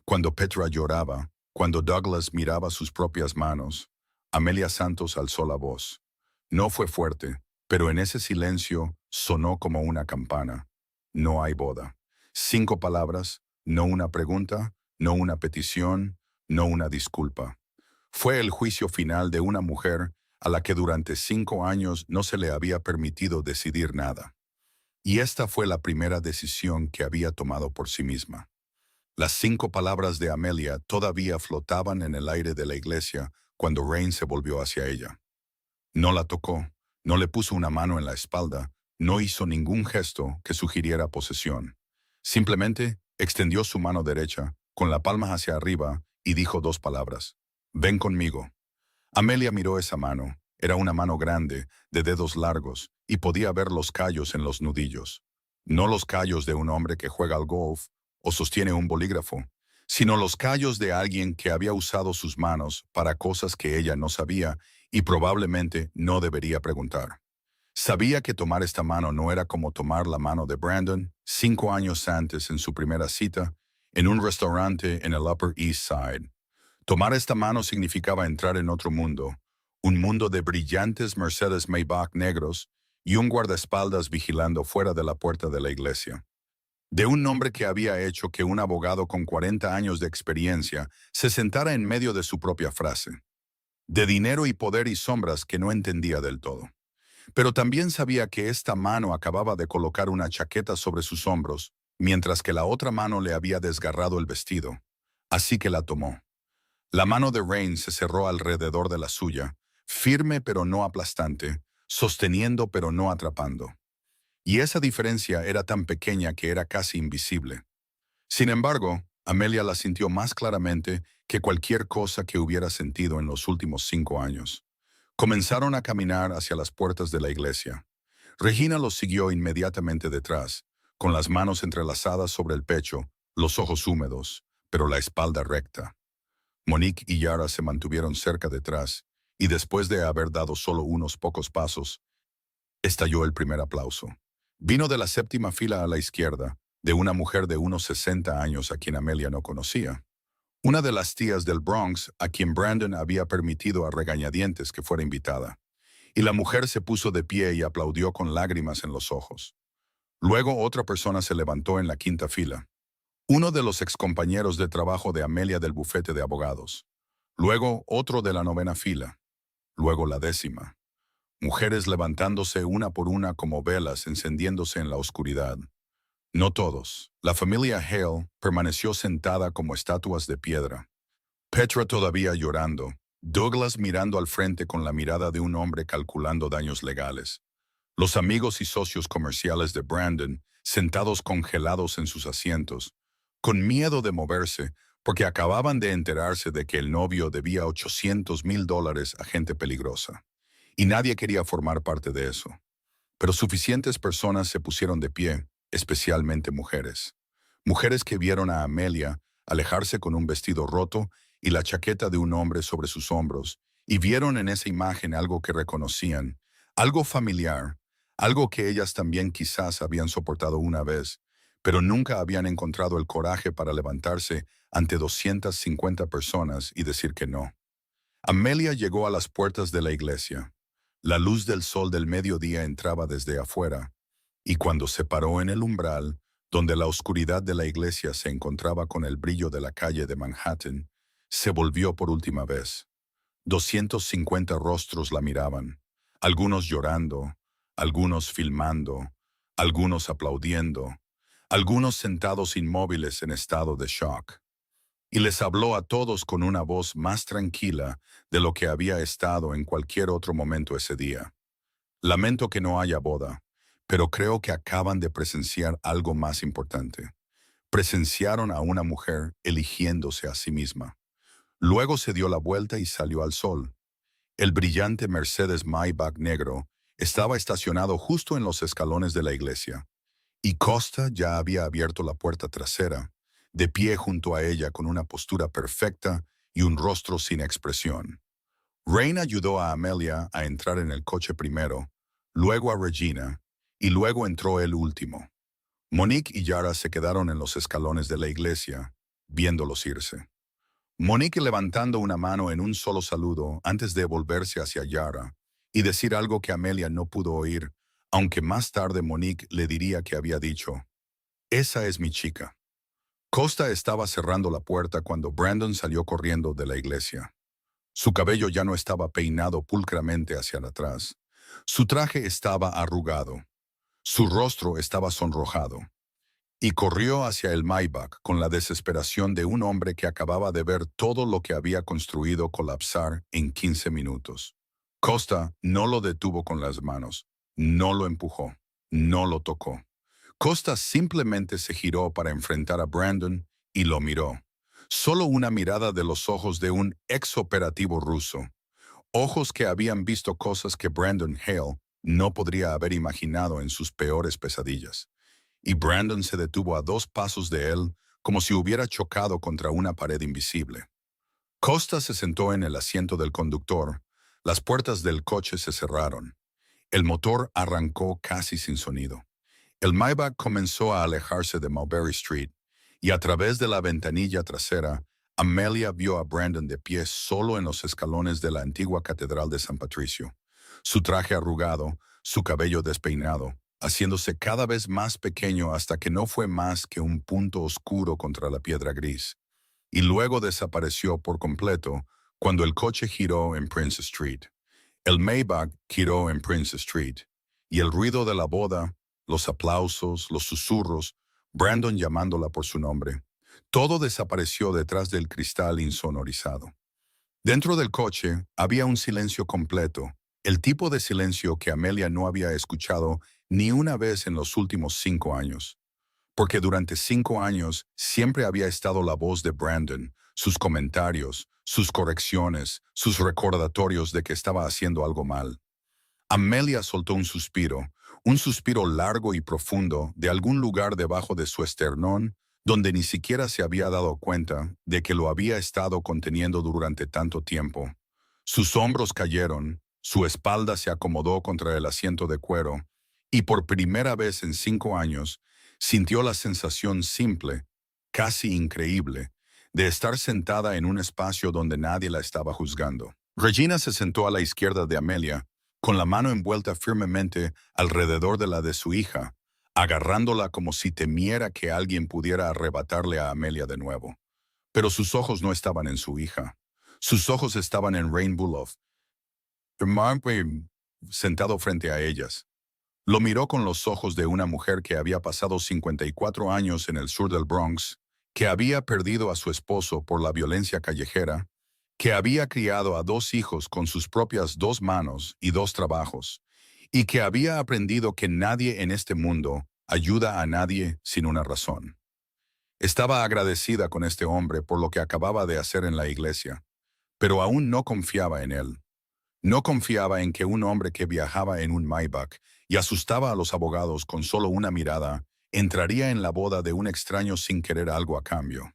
cuando Petra lloraba, cuando Douglas miraba sus propias manos, Amelia Santos alzó la voz. No fue fuerte, pero en ese silencio sonó como una campana. No hay boda. 5 palabras, no una pregunta, no una petición, no una disculpa. Fue el juicio final de una mujer a la que durante 5 años no se le había permitido decidir nada. Y esta fue la primera decisión que había tomado por sí misma. Las 5 palabras de Amelia todavía flotaban en el aire de la iglesia cuando Rain se volvió hacia ella. No la tocó, no le puso una mano en la espalda, no hizo ningún gesto que sugiriera posesión. Simplemente extendió su mano derecha, con la palma hacia arriba, y dijo 2 palabras. Ven conmigo. Amelia miró esa mano. Era una mano grande, de dedos largos, y podía ver los callos en los nudillos. No los callos de un hombre que juega al golf o sostiene un bolígrafo, sino los callos de alguien que había usado sus manos para cosas que ella no sabía y probablemente no debería preguntar. Sabía que tomar esta mano no era como tomar la mano de Brandon 5 años antes en su primera cita, en un restaurante en el Upper East Side. Tomar esta mano significaba entrar en otro mundo, un mundo de brillantes Mercedes Maybach negros y un guardaespaldas vigilando fuera de la puerta de la iglesia. De un hombre que había hecho que un abogado con 40 años de experiencia se sentara en medio de su propia frase. De dinero y poder y sombras que no entendía del todo. Pero también sabía que esta mano acababa de colocar una chaqueta sobre sus hombros, mientras que la otra mano le había desgarrado el vestido. Así que la tomó. La mano de Rain se cerró alrededor de la suya, firme pero no aplastante, sosteniendo pero no atrapando. Y esa diferencia era tan pequeña que era casi invisible. Sin embargo, Amelia la sintió más claramente que cualquier cosa que hubiera sentido en los últimos 5 años. Comenzaron a caminar hacia las puertas de la iglesia. Regina los siguió inmediatamente detrás, con las manos entrelazadas sobre el pecho, los ojos húmedos, pero la espalda recta. Monique y Yara se mantuvieron cerca detrás, y después de haber dado solo unos pocos pasos, estalló el primer aplauso. Vino de la 7ª fila a la izquierda, de una mujer de unos 60 años a quien Amelia no conocía. Una de las tías del Bronx a quien Brandon había permitido a regañadientes que fuera invitada. Y la mujer se puso de pie y aplaudió con lágrimas en los ojos. Luego otra persona se levantó en la 5ª fila. Uno de los excompañeros de trabajo de Amelia del bufete de abogados. luego otro de la 9ª fila, luego la 10ª. Mujeres levantándose una por una como velas encendiéndose en la oscuridad. No todos. La familia Hale permaneció sentada como estatuas de piedra. Petra todavía llorando, Douglas mirando al frente con la mirada de un hombre calculando daños legales. Los amigos y socios comerciales de Brandon sentados congelados en sus asientos, con miedo de moverse porque acababan de enterarse de que el novio debía $800,000 a gente peligrosa. Y nadie quería formar parte de eso. Pero suficientes personas se pusieron de pie, especialmente mujeres. Mujeres que vieron a Amelia alejarse con un vestido roto y la chaqueta de un hombre sobre sus hombros, y vieron en esa imagen algo que reconocían, algo familiar, algo que ellas también quizás habían soportado una vez, pero nunca habían encontrado el coraje para levantarse ante 250 personas y decir que no. Amelia llegó a las puertas de la iglesia. La luz del sol del mediodía entraba desde afuera, y cuando se paró en el umbral, donde la oscuridad de la iglesia se encontraba con el brillo de la calle de Manhattan, se volvió por última vez. 250 rostros la miraban, algunos llorando, algunos filmando, algunos aplaudiendo, algunos sentados inmóviles en estado de shock. Y les habló a todos con una voz más tranquila de lo que había estado en cualquier otro momento ese día. Lamento que no haya boda, pero creo que acaban de presenciar algo más importante. Presenciaron a una mujer eligiéndose a sí misma. Luego se dio la vuelta y salió al sol. El brillante Mercedes Maybach negro estaba estacionado justo en los escalones de la iglesia, y Costa ya había abierto la puerta trasera, de pie junto a ella con una postura perfecta y un rostro sin expresión. Rain ayudó a Amelia a entrar en el coche primero, luego a Regina, y luego entró él último. Monique y Yara se quedaron en los escalones de la iglesia, viéndolos irse. Monique levantando una mano en un solo saludo antes de volverse hacia Yara y decir algo que Amelia no pudo oír, aunque más tarde Monique le diría que había dicho: «Esa es mi chica». Costa estaba cerrando la puerta cuando Brandon salió corriendo de la iglesia. Su cabello ya no estaba peinado pulcramente hacia atrás. Su traje estaba arrugado. Su rostro estaba sonrojado. Y corrió hacia el Maybach con la desesperación de un hombre que acababa de ver todo lo que había construido colapsar en 15 minutos. Costa no lo detuvo con las manos, no lo empujó, no lo tocó. Costa simplemente se giró para enfrentar a Brandon y lo miró. Solo una mirada de los ojos de un ex operativo ruso. Ojos que habían visto cosas que Brandon Hale no podría haber imaginado en sus peores pesadillas. Y Brandon se detuvo a 2 pasos de él como si hubiera chocado contra una pared invisible. Costa se sentó en el asiento del conductor. Las puertas del coche se cerraron. El motor arrancó casi sin sonido. El Maybach comenzó a alejarse de Mulberry Street, y a través de la ventanilla trasera, Amelia vio a Brandon de pie solo en los escalones de la antigua Catedral de San Patricio. Su traje arrugado, su cabello despeinado, haciéndose cada vez más pequeño hasta que no fue más que un punto oscuro contra la piedra gris. Y luego desapareció por completo cuando el coche giró en Prince Street. El Maybach giró en Prince Street, y el ruido de la boda, los aplausos, los susurros, Brandon llamándola por su nombre, todo desapareció detrás del cristal insonorizado. Dentro del coche había un silencio completo, el tipo de silencio que Amelia no había escuchado ni una vez en los últimos 5 años. Porque durante 5 años siempre había estado la voz de Brandon, sus comentarios, sus correcciones, sus recordatorios de que estaba haciendo algo mal. Amelia soltó un suspiro largo y profundo de algún lugar debajo de su esternón, donde ni siquiera se había dado cuenta de que lo había estado conteniendo durante tanto tiempo. Sus hombros cayeron, su espalda se acomodó contra el asiento de cuero, y por primera vez en 5 años, sintió la sensación simple, casi increíble, de estar sentada en un espacio donde nadie la estaba juzgando. Regina se sentó a la izquierda de Amelia, con la mano envuelta firmemente alrededor de la de su hija, agarrándola como si temiera que alguien pudiera arrebatarle a Amelia de nuevo. Pero sus ojos no estaban en su hija. Sus ojos estaban en Rain Buloff, sentado frente a ellas. Lo miró con los ojos de una mujer que había pasado 54 años en el sur del Bronx, que había perdido a su esposo por la violencia callejera, que había criado a 2 hijos con sus propias 2 manos y 2 trabajos, y que había aprendido que nadie en este mundo ayuda a nadie sin una razón. Estaba agradecida con este hombre por lo que acababa de hacer en la iglesia, pero aún no confiaba en él. No confiaba en que un hombre que viajaba en un Maybach y asustaba a los abogados con solo una mirada, entraría en la boda de un extraño sin querer algo a cambio.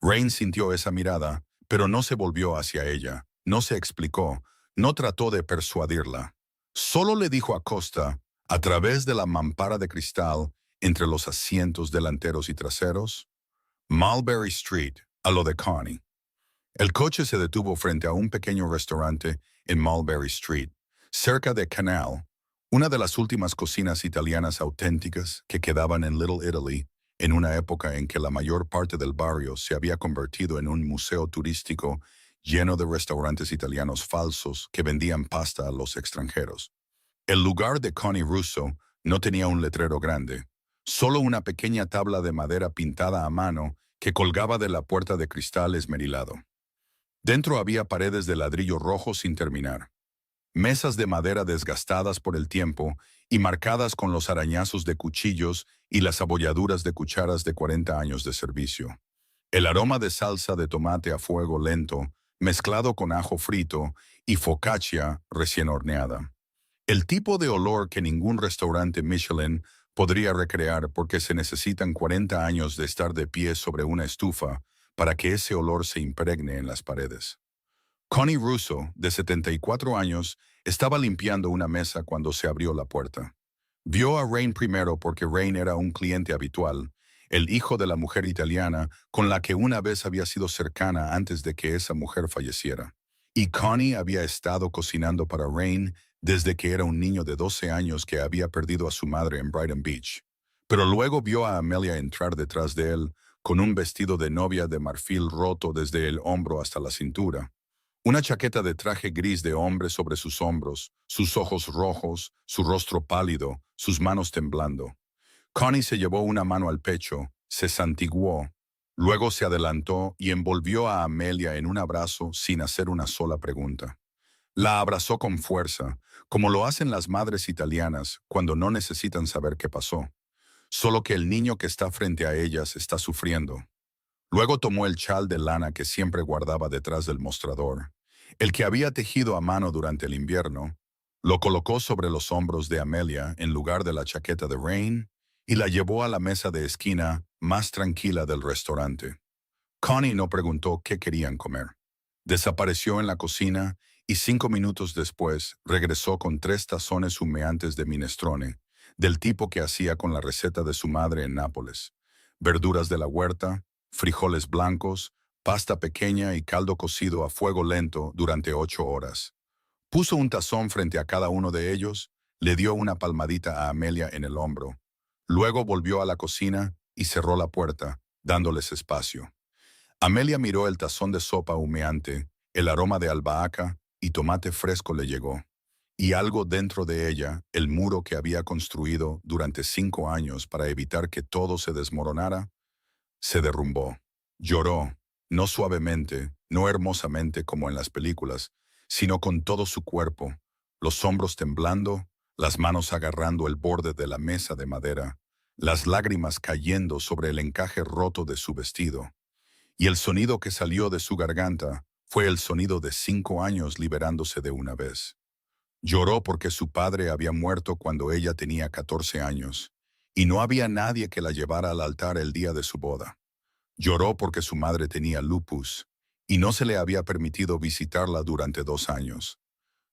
Rain sintió esa mirada, pero no se volvió hacia ella, no se explicó, no trató de persuadirla. Solo le dijo a Costa, a través de la mampara de cristal entre los asientos delanteros y traseros, Mulberry Street, a lo de Connie. El coche se detuvo frente a un pequeño restaurante en Mulberry Street, cerca de Canal, una de las últimas cocinas italianas auténticas que quedaban en Little Italy, en una época en que la mayor parte del barrio se había convertido en un museo turístico lleno de restaurantes italianos falsos que vendían pasta a los extranjeros. El lugar de Connie Russo no tenía un letrero grande, solo una pequeña tabla de madera pintada a mano que colgaba de la puerta de cristal esmerilado. Dentro había paredes de ladrillo rojo sin terminar, mesas de madera desgastadas por el tiempo y marcadas con los arañazos de cuchillos y las abolladuras de cucharas de 40 años de servicio. El aroma de salsa de tomate a fuego lento, mezclado con ajo frito y focaccia recién horneada. El tipo de olor que ningún restaurante Michelin podría recrear porque se necesitan 40 años de estar de pie sobre una estufa para que ese olor se impregne en las paredes. Connie Russo, de 74 años, estaba limpiando una mesa cuando se abrió la puerta. Vio a Rain primero porque Rain era un cliente habitual, el hijo de la mujer italiana con la que una vez había sido cercana antes de que esa mujer falleciera. Y Connie había estado cocinando para Rain desde que era un niño de 12 años que había perdido a su madre en Brighton Beach. Pero luego vio a Amelia entrar detrás de él con un vestido de novia de marfil roto desde el hombro hasta la cintura, una chaqueta de traje gris de hombre sobre sus hombros, sus ojos rojos, su rostro pálido, sus manos temblando. Connie se llevó una mano al pecho, se santiguó, luego se adelantó y envolvió a Amelia en un abrazo sin hacer una sola pregunta. La abrazó con fuerza, como lo hacen las madres italianas cuando no necesitan saber qué pasó. Solo que el niño que está frente a ellas está sufriendo. Luego tomó el chal de lana que siempre guardaba detrás del mostrador, el que había tejido a mano durante el invierno, lo colocó sobre los hombros de Amelia en lugar de la chaqueta de Rain y la llevó a la mesa de esquina más tranquila del restaurante. Connie no preguntó qué querían comer. Desapareció en la cocina y 5 minutos después regresó con 3 tazones humeantes de minestrone, del tipo que hacía con la receta de su madre en Nápoles. Verduras de la huerta, frijoles blancos, pasta pequeña y caldo cocido a fuego lento durante 8 horas. Puso un tazón frente a cada uno de ellos, le dio una palmadita a Amelia en el hombro. Luego volvió a la cocina y cerró la puerta, dándoles espacio. Amelia miró el tazón de sopa humeante, el aroma de albahaca y tomate fresco le llegó. Y algo dentro de ella, el muro que había construido durante 5 años para evitar que todo se desmoronara, se derrumbó. Lloró, no suavemente, no hermosamente como en las películas, sino con todo su cuerpo, los hombros temblando, las manos agarrando el borde de la mesa de madera, las lágrimas cayendo sobre el encaje roto de su vestido. Y el sonido que salió de su garganta fue el sonido de 5 años liberándose de una vez. Lloró porque su padre había muerto cuando ella tenía 14 años, y no había nadie que la llevara al altar el día de su boda. Lloró porque su madre tenía lupus, y no se le había permitido visitarla durante 2 años.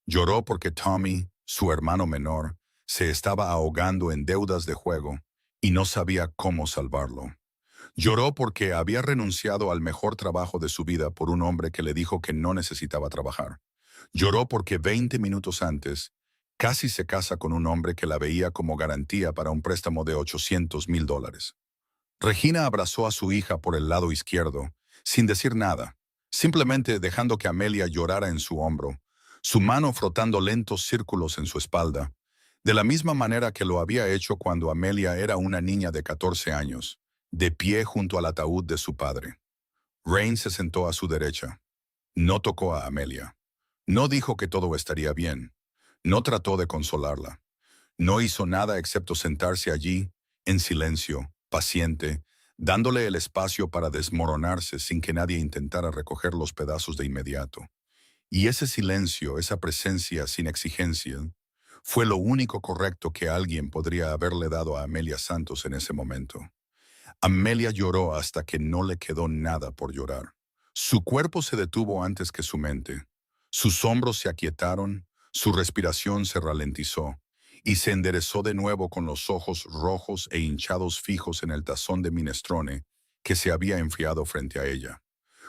Lloró porque Tommy, su hermano menor, se estaba ahogando en deudas de juego, y no sabía cómo salvarlo. Lloró porque había renunciado al mejor trabajo de su vida por un hombre que le dijo que no necesitaba trabajar. Lloró porque 20 minutos antes, casi se casa con un hombre que la veía como garantía para un préstamo de $800,000. Regina abrazó a su hija por el lado izquierdo, sin decir nada, simplemente dejando que Amelia llorara en su hombro, su mano frotando lentos círculos en su espalda, de la misma manera que lo había hecho cuando Amelia era una niña de 14 años, de pie junto al ataúd de su padre. Rain se sentó a su derecha. No tocó a Amelia. No dijo que todo estaría bien. No trató de consolarla. No hizo nada excepto sentarse allí, en silencio, paciente, dándole el espacio para desmoronarse sin que nadie intentara recoger los pedazos de inmediato. Y ese silencio, esa presencia sin exigencia, fue lo único correcto que alguien podría haberle dado a Amelia Santos en ese momento. Amelia lloró hasta que no le quedó nada por llorar. Su cuerpo se detuvo antes que su mente. Sus hombros se aquietaron, su respiración se ralentizó, y se enderezó de nuevo con los ojos rojos e hinchados fijos en el tazón de minestrone que se había enfriado frente a ella.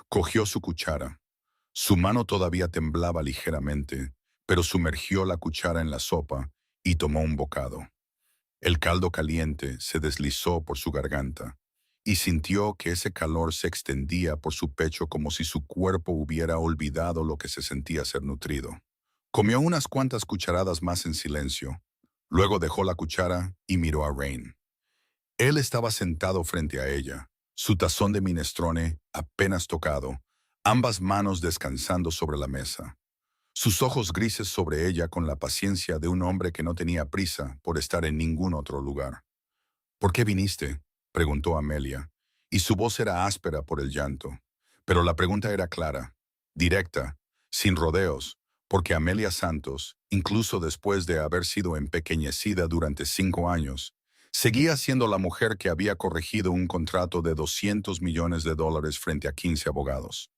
Cogió su cuchara. Su mano todavía temblaba ligeramente, pero sumergió la cuchara en la sopa y tomó un bocado. El caldo caliente se deslizó por su garganta y sintió que ese calor se extendía por su pecho como si su cuerpo hubiera olvidado lo que se sentía ser nutrido. Comió unas cuantas cucharadas más en silencio. Luego dejó la cuchara y miró a Rain. Él estaba sentado frente a ella, su tazón de minestrone apenas tocado, ambas manos descansando sobre la mesa. Sus ojos grises sobre ella con la paciencia de un hombre que no tenía prisa por estar en ningún otro lugar. ¿Por qué viniste?, preguntó Amelia, y su voz era áspera por el llanto. Pero la pregunta era clara, directa, sin rodeos, porque Amelia Santos, incluso después de haber sido empequeñecida durante 5 años, seguía siendo la mujer que había corregido un contrato de $200 millones frente a 15 abogados.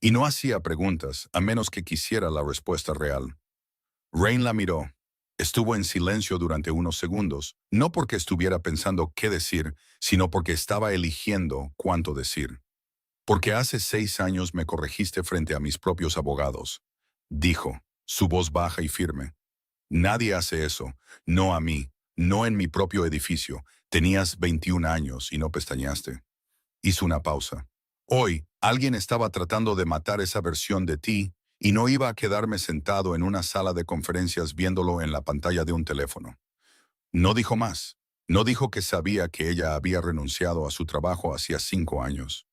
Y no hacía preguntas, a menos que quisiera la respuesta real. Rain la miró. Estuvo en silencio durante unos segundos, no porque estuviera pensando qué decir, sino porque estaba eligiendo cuánto decir. Porque hace 6 años me corregiste frente a mis propios abogados, dijo, su voz baja y firme. Nadie hace eso, no a mí, no en mi propio edificio. Tenías 21 años y no pestañaste. Hizo una pausa. Hoy, alguien estaba tratando de matar esa versión de ti y no iba a quedarme sentado en una sala de conferencias viéndolo en la pantalla de un teléfono. No dijo más. No dijo que sabía que ella había renunciado a su trabajo hacía 5 años.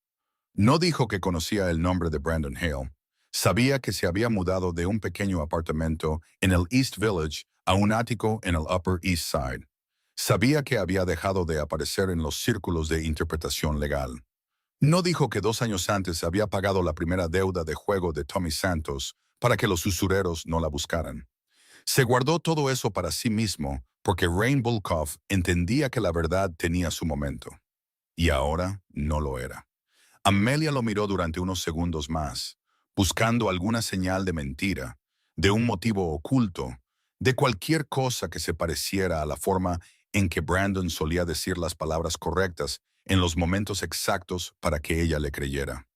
No dijo que conocía el nombre de Brandon Hale. Sabía que se había mudado de un pequeño apartamento en el East Village a un ático en el Upper East Side. Sabía que había dejado de aparecer en los círculos de interpretación legal. No dijo que 2 años antes había pagado la primera deuda de juego de Tommy Santos para que los usureros no la buscaran. Se guardó todo eso para sí mismo porque Rain Volkov entendía que la verdad tenía su momento. Y ahora no lo era. Amelia lo miró durante unos segundos más, buscando alguna señal de mentira, de un motivo oculto, de cualquier cosa que se pareciera a la forma en que Brandon solía decir las palabras correctas en los momentos exactos para que ella le creyera.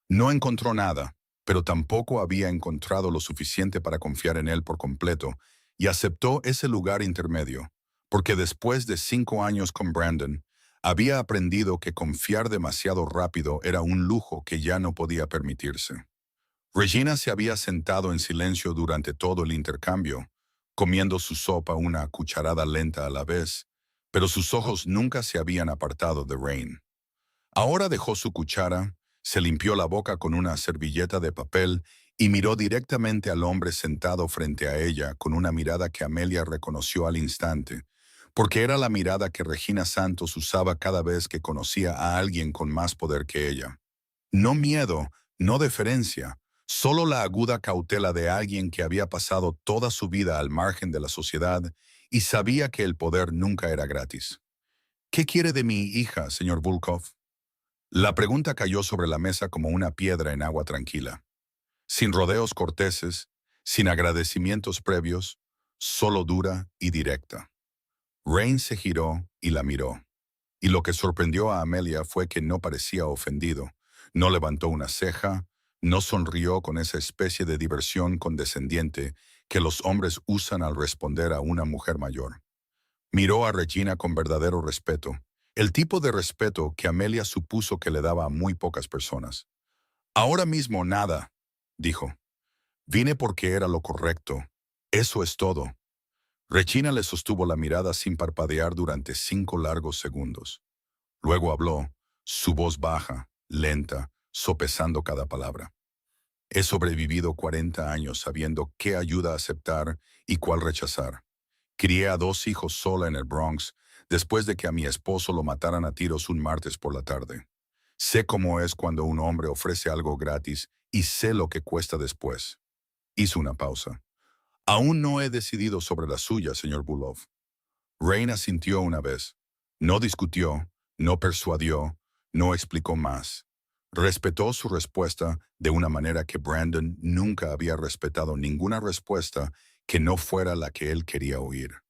No encontró nada, pero tampoco había encontrado lo suficiente para confiar en él por completo, y aceptó ese lugar intermedio, porque después de 5 años con Brandon, había aprendido que confiar demasiado rápido era un lujo que ya no podía permitirse. Regina se había sentado en silencio durante todo el intercambio, comiendo su sopa una cucharada lenta a la vez, pero sus ojos nunca se habían apartado de Rain. Ahora dejó su cuchara, se limpió la boca con una servilleta de papel y miró directamente al hombre sentado frente a ella con una mirada que Amelia reconoció al instante, porque era la mirada que Regina Santos usaba cada vez que conocía a alguien con más poder que ella. No miedo, no deferencia, solo la aguda cautela de alguien que había pasado toda su vida al margen de la sociedad y sabía que el poder nunca era gratis. ¿Qué quiere de mi hija, señor Volkov? La pregunta cayó sobre la mesa como una piedra en agua tranquila, sin rodeos corteses, sin agradecimientos previos, solo dura y directa. Rain se giró y la miró, y lo que sorprendió a Amelia fue que no parecía ofendido, no levantó una ceja, no sonrió con esa especie de diversión condescendiente que los hombres usan al responder a una mujer mayor. Miró a Regina con verdadero respeto, el tipo de respeto que Amelia supuso que le daba a muy pocas personas. Ahora mismo nada, dijo. Vine porque era lo correcto. Eso es todo. Regina le sostuvo la mirada sin parpadear durante 5 largos segundos. Luego habló, su voz baja, lenta, sopesando cada palabra. He sobrevivido 40 años sabiendo qué ayuda a aceptar y cuál rechazar. Crié a 2 hijos sola en el Bronx después de que a mi esposo lo mataran a tiros un martes por la tarde. Sé cómo es cuando un hombre ofrece algo gratis y sé lo que cuesta después. Hizo una pausa. Aún no he decidido sobre la suya, señor Bulov. Rain asintió una vez. No discutió, no persuadió, no explicó más. Respetó su respuesta de una manera que Brandon nunca había respetado ninguna respuesta que no fuera la que él quería oír.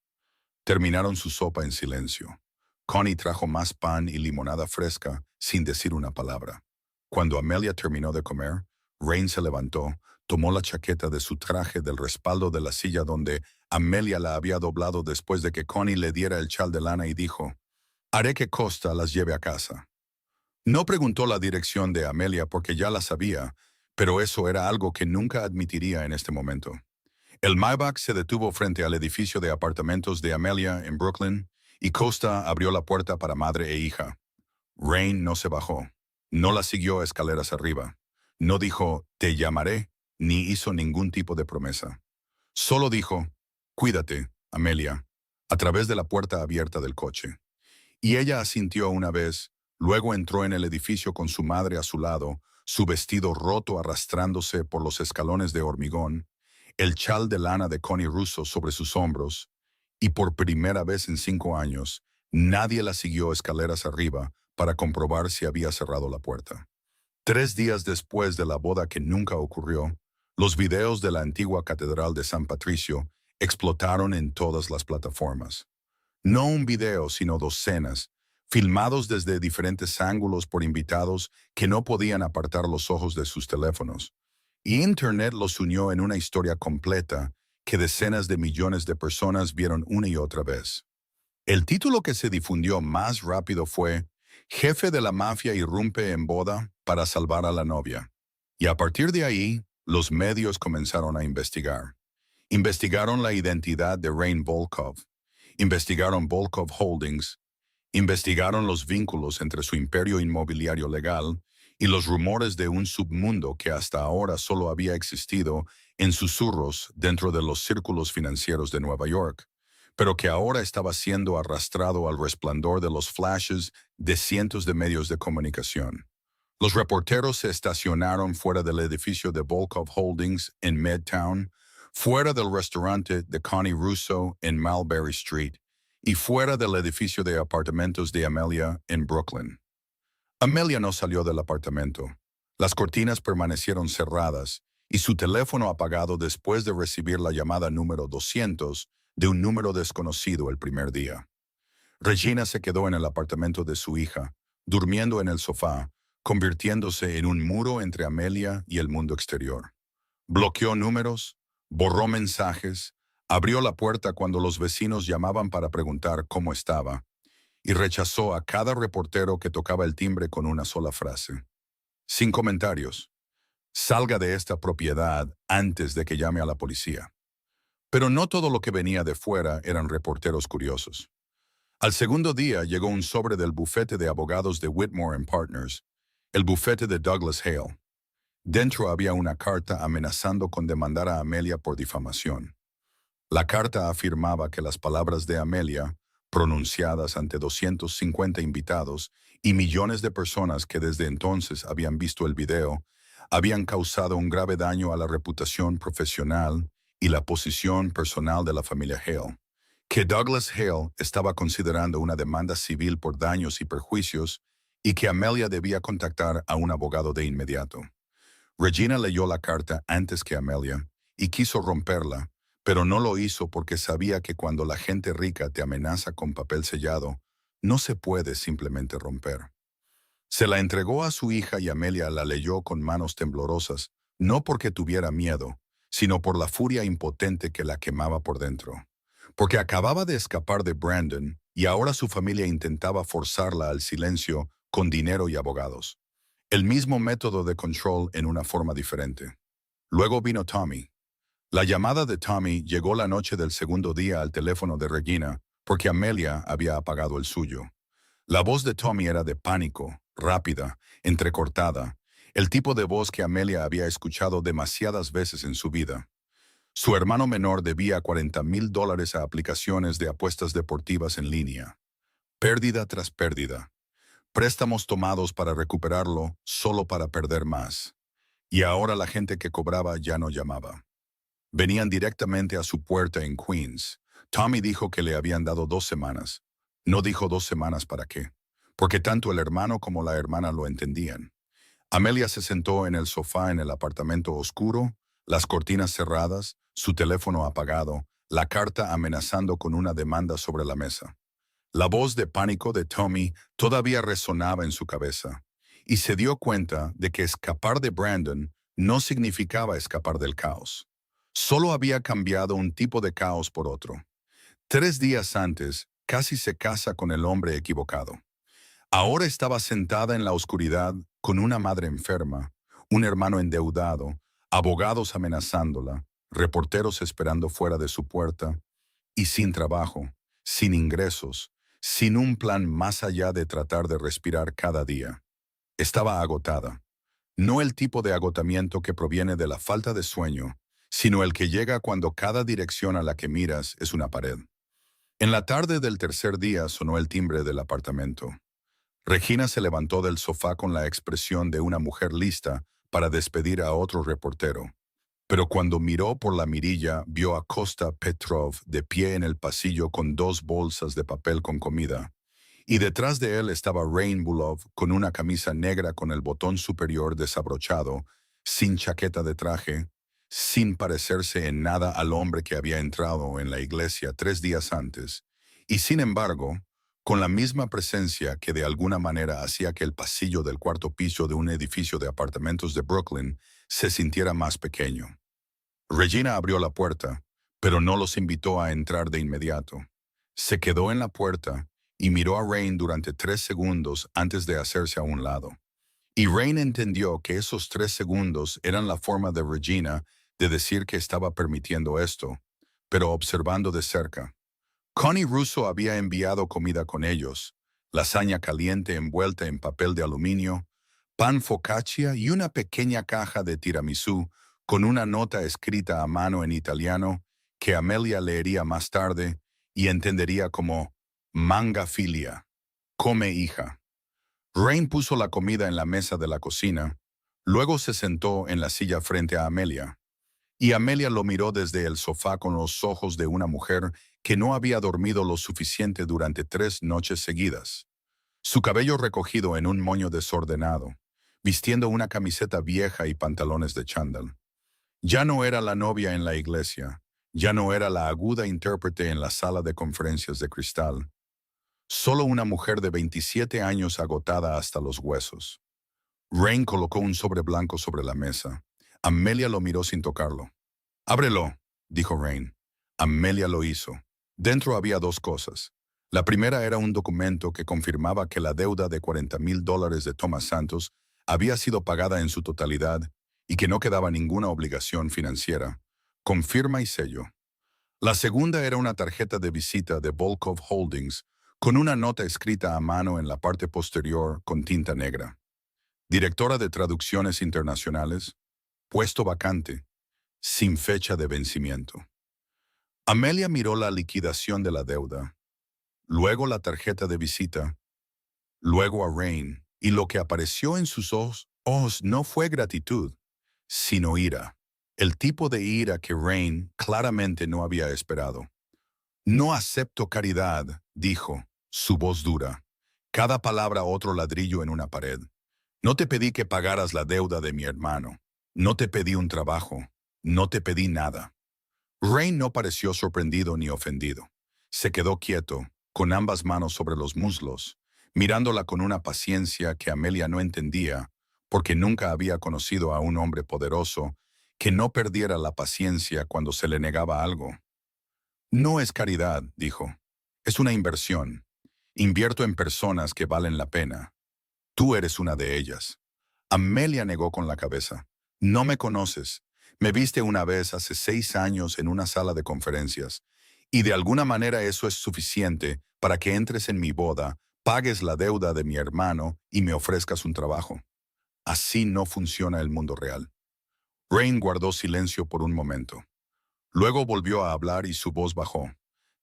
Terminaron su sopa en silencio. Connie trajo más pan y limonada fresca sin decir una palabra. Cuando Amelia terminó de comer, Rain se levantó, tomó la chaqueta de su traje del respaldo de la silla donde Amelia la había doblado después de que Connie le diera el chal de lana y dijo, «Haré que Costa las lleve a casa». No preguntó la dirección de Amelia porque ya la sabía, pero eso era algo que nunca admitiría en este momento. El Maybach se detuvo frente al edificio de apartamentos de Amelia en Brooklyn y Costa abrió la puerta para madre e hija. Rain no se bajó, no la siguió escaleras arriba, no dijo «te llamaré», ni hizo ningún tipo de promesa. Solo dijo «cuídate, Amelia», a través de la puerta abierta del coche. Y ella asintió una vez, luego entró en el edificio con su madre a su lado, su vestido roto arrastrándose por los escalones de hormigón, el chal de lana de Connie Russo sobre sus hombros, y por primera vez en 5 años, nadie la siguió escaleras arriba para comprobar si había cerrado la puerta. 3 días después de la boda que nunca ocurrió, los videos de la antigua Catedral de San Patricio explotaron en todas las plataformas. No un video, sino docenas, filmados desde diferentes ángulos por invitados que no podían apartar los ojos de sus teléfonos. Y Internet los unió en una historia completa que decenas de millones de personas vieron una y otra vez. El título que se difundió más rápido fue «Jefe de la mafia irrumpe en boda para salvar a la novia». Y a partir de ahí, los medios comenzaron a investigar. Investigaron la identidad de Rain Volkov. Investigaron Volkov Holdings. Investigaron los vínculos entre su imperio inmobiliario legal y los rumores de un submundo que hasta ahora solo había existido en susurros dentro de los círculos financieros de Nueva York, pero que ahora estaba siendo arrastrado al resplandor de los flashes de cientos de medios de comunicación. Los reporteros se estacionaron fuera del edificio de Volkov Holdings en Midtown, fuera del restaurante de Connie Russo en Mulberry Street y fuera del edificio de apartamentos de Amelia en Brooklyn. Amelia no salió del apartamento. Las cortinas permanecieron cerradas y su teléfono apagado después de recibir la llamada número 200 de un número desconocido el primer día. Regina se quedó en el apartamento de su hija, durmiendo en el sofá, convirtiéndose en un muro entre Amelia y el mundo exterior. Bloqueó números, borró mensajes, abrió la puerta cuando los vecinos llamaban para preguntar cómo estaba, y rechazó a cada reportero que tocaba el timbre con una sola frase. Sin comentarios. Salga de esta propiedad antes de que llame a la policía. Pero no todo lo que venía de fuera eran reporteros curiosos. Al segundo día llegó un sobre del bufete de abogados de Whitmore and Partners, el bufete de Douglas Hale. Dentro había una carta amenazando con demandar a Amelia por difamación. La carta afirmaba que las palabras de Amelia, pronunciadas ante 250 invitados y millones de personas que desde entonces habían visto el video, habían causado un grave daño a la reputación profesional y la posición personal de la familia Hale, que Douglas Hale estaba considerando una demanda civil por daños y perjuicios y que Amelia debía contactar a un abogado de inmediato. Regina leyó la carta antes que Amelia y quiso romperla, pero no lo hizo porque sabía que cuando la gente rica te amenaza con papel sellado, no se puede simplemente romper. Se la entregó a su hija y Amelia la leyó con manos temblorosas, no porque tuviera miedo, sino por la furia impotente que la quemaba por dentro. Porque acababa de escapar de Brandon y ahora su familia intentaba forzarla al silencio con dinero y abogados. El mismo método de control en una forma diferente. Luego vino Tommy. La llamada de Tommy llegó la noche del segundo día al teléfono de Regina porque Amelia había apagado el suyo. La voz de Tommy era de pánico, rápida, entrecortada, el tipo de voz que Amelia había escuchado demasiadas veces en su vida. Su hermano menor debía $40,000 a aplicaciones de apuestas deportivas en línea. Pérdida tras pérdida. Préstamos tomados para recuperarlo solo para perder más. Y ahora la gente que cobraba ya no llamaba. Venían directamente a su puerta en Queens. Tommy dijo que le habían dado 2 semanas. No dijo 2 semanas para qué, porque tanto el hermano como la hermana lo entendían. Amelia se sentó en el sofá en el apartamento oscuro, las cortinas cerradas, su teléfono apagado, la carta amenazando con una demanda sobre la mesa. La voz de pánico de Tommy todavía resonaba en su cabeza, y se dio cuenta de que escapar de Brandon no significaba escapar del caos. Solo había cambiado un tipo de caos por otro. 3 días antes, casi se casa con el hombre equivocado. Ahora estaba sentada en la oscuridad con una madre enferma, un hermano endeudado, abogados amenazándola, reporteros esperando fuera de su puerta, y sin trabajo, sin ingresos, sin un plan más allá de tratar de respirar cada día. Estaba agotada. No el tipo de agotamiento que proviene de la falta de sueño, sino el que llega cuando cada dirección a la que miras es una pared. En la tarde del tercer día sonó el timbre del apartamento. Regina se levantó del sofá con la expresión de una mujer lista para despedir a otro reportero. Pero cuando miró por la mirilla, vio a Costa Petrov de pie en el pasillo con 2 bolsas de papel con comida. Y detrás de él estaba Rain Bulov con una camisa negra con el botón superior desabrochado, sin chaqueta de traje, sin parecerse en nada al hombre que había entrado en la iglesia 3 días antes, y sin embargo, con la misma presencia que de alguna manera hacía que el pasillo del cuarto piso de un edificio de apartamentos de Brooklyn se sintiera más pequeño. Regina abrió la puerta, pero no los invitó a entrar de inmediato. Se quedó en la puerta y miró a Rain durante 3 segundos antes de hacerse a un lado. Y Rain entendió que esos 3 segundos eran la forma de Regina de decir que estaba permitiendo esto, pero observando de cerca. Connie Russo había enviado comida con ellos, lasaña caliente envuelta en papel de aluminio, pan focaccia y una pequeña caja de tiramisú con una nota escrita a mano en italiano que Amelia leería más tarde y entendería como manga filia, come hija. Rain puso la comida en la mesa de la cocina, luego se sentó en la silla frente a Amelia. Y Amelia lo miró desde el sofá con los ojos de una mujer que no había dormido lo suficiente durante 3 noches seguidas. Su cabello recogido en un moño desordenado, vistiendo una camiseta vieja y pantalones de chándal. Ya no era la novia en la iglesia, ya no era la aguda intérprete en la sala de conferencias de cristal. Solo una mujer de 27 años agotada hasta los huesos. Rain colocó un sobre blanco sobre la mesa. Amelia lo miró sin tocarlo. «Ábrelo», dijo Rain. Amelia lo hizo. Dentro había 2 cosas. La primera era un documento que confirmaba que la deuda de $40,000 de Thomas Santos había sido pagada en su totalidad y que no quedaba ninguna obligación financiera, con firma y sello. La segunda era una tarjeta de visita de Volkov Holdings con una nota escrita a mano en la parte posterior con tinta negra. Directora de Traducciones Internacionales, puesto vacante, sin fecha de vencimiento. Amelia miró la liquidación de la deuda, luego la tarjeta de visita, luego a Rain, y lo que apareció en sus ojos no fue gratitud, sino ira. El tipo de ira que Rain claramente no había esperado. «No acepto caridad», dijo, su voz dura. Cada palabra otro ladrillo en una pared. «No te pedí que pagaras la deuda de mi hermano. No te pedí un trabajo. No te pedí nada». Rain no pareció sorprendido ni ofendido. Se quedó quieto, con ambas manos sobre los muslos, mirándola con una paciencia que Amelia no entendía, porque nunca había conocido a un hombre poderoso que no perdiera la paciencia cuando se le negaba algo. «No es caridad», dijo. «Es una inversión. Invierto en personas que valen la pena. Tú eres una de ellas». Amelia negó con la cabeza. No me conoces. Me viste una vez hace 6 años en una sala de conferencias. Y de alguna manera eso es suficiente para que entres en mi boda, pagues la deuda de mi hermano y me ofrezcas un trabajo. Así no funciona el mundo real. Rain guardó silencio por un momento. Luego volvió a hablar y su voz bajó.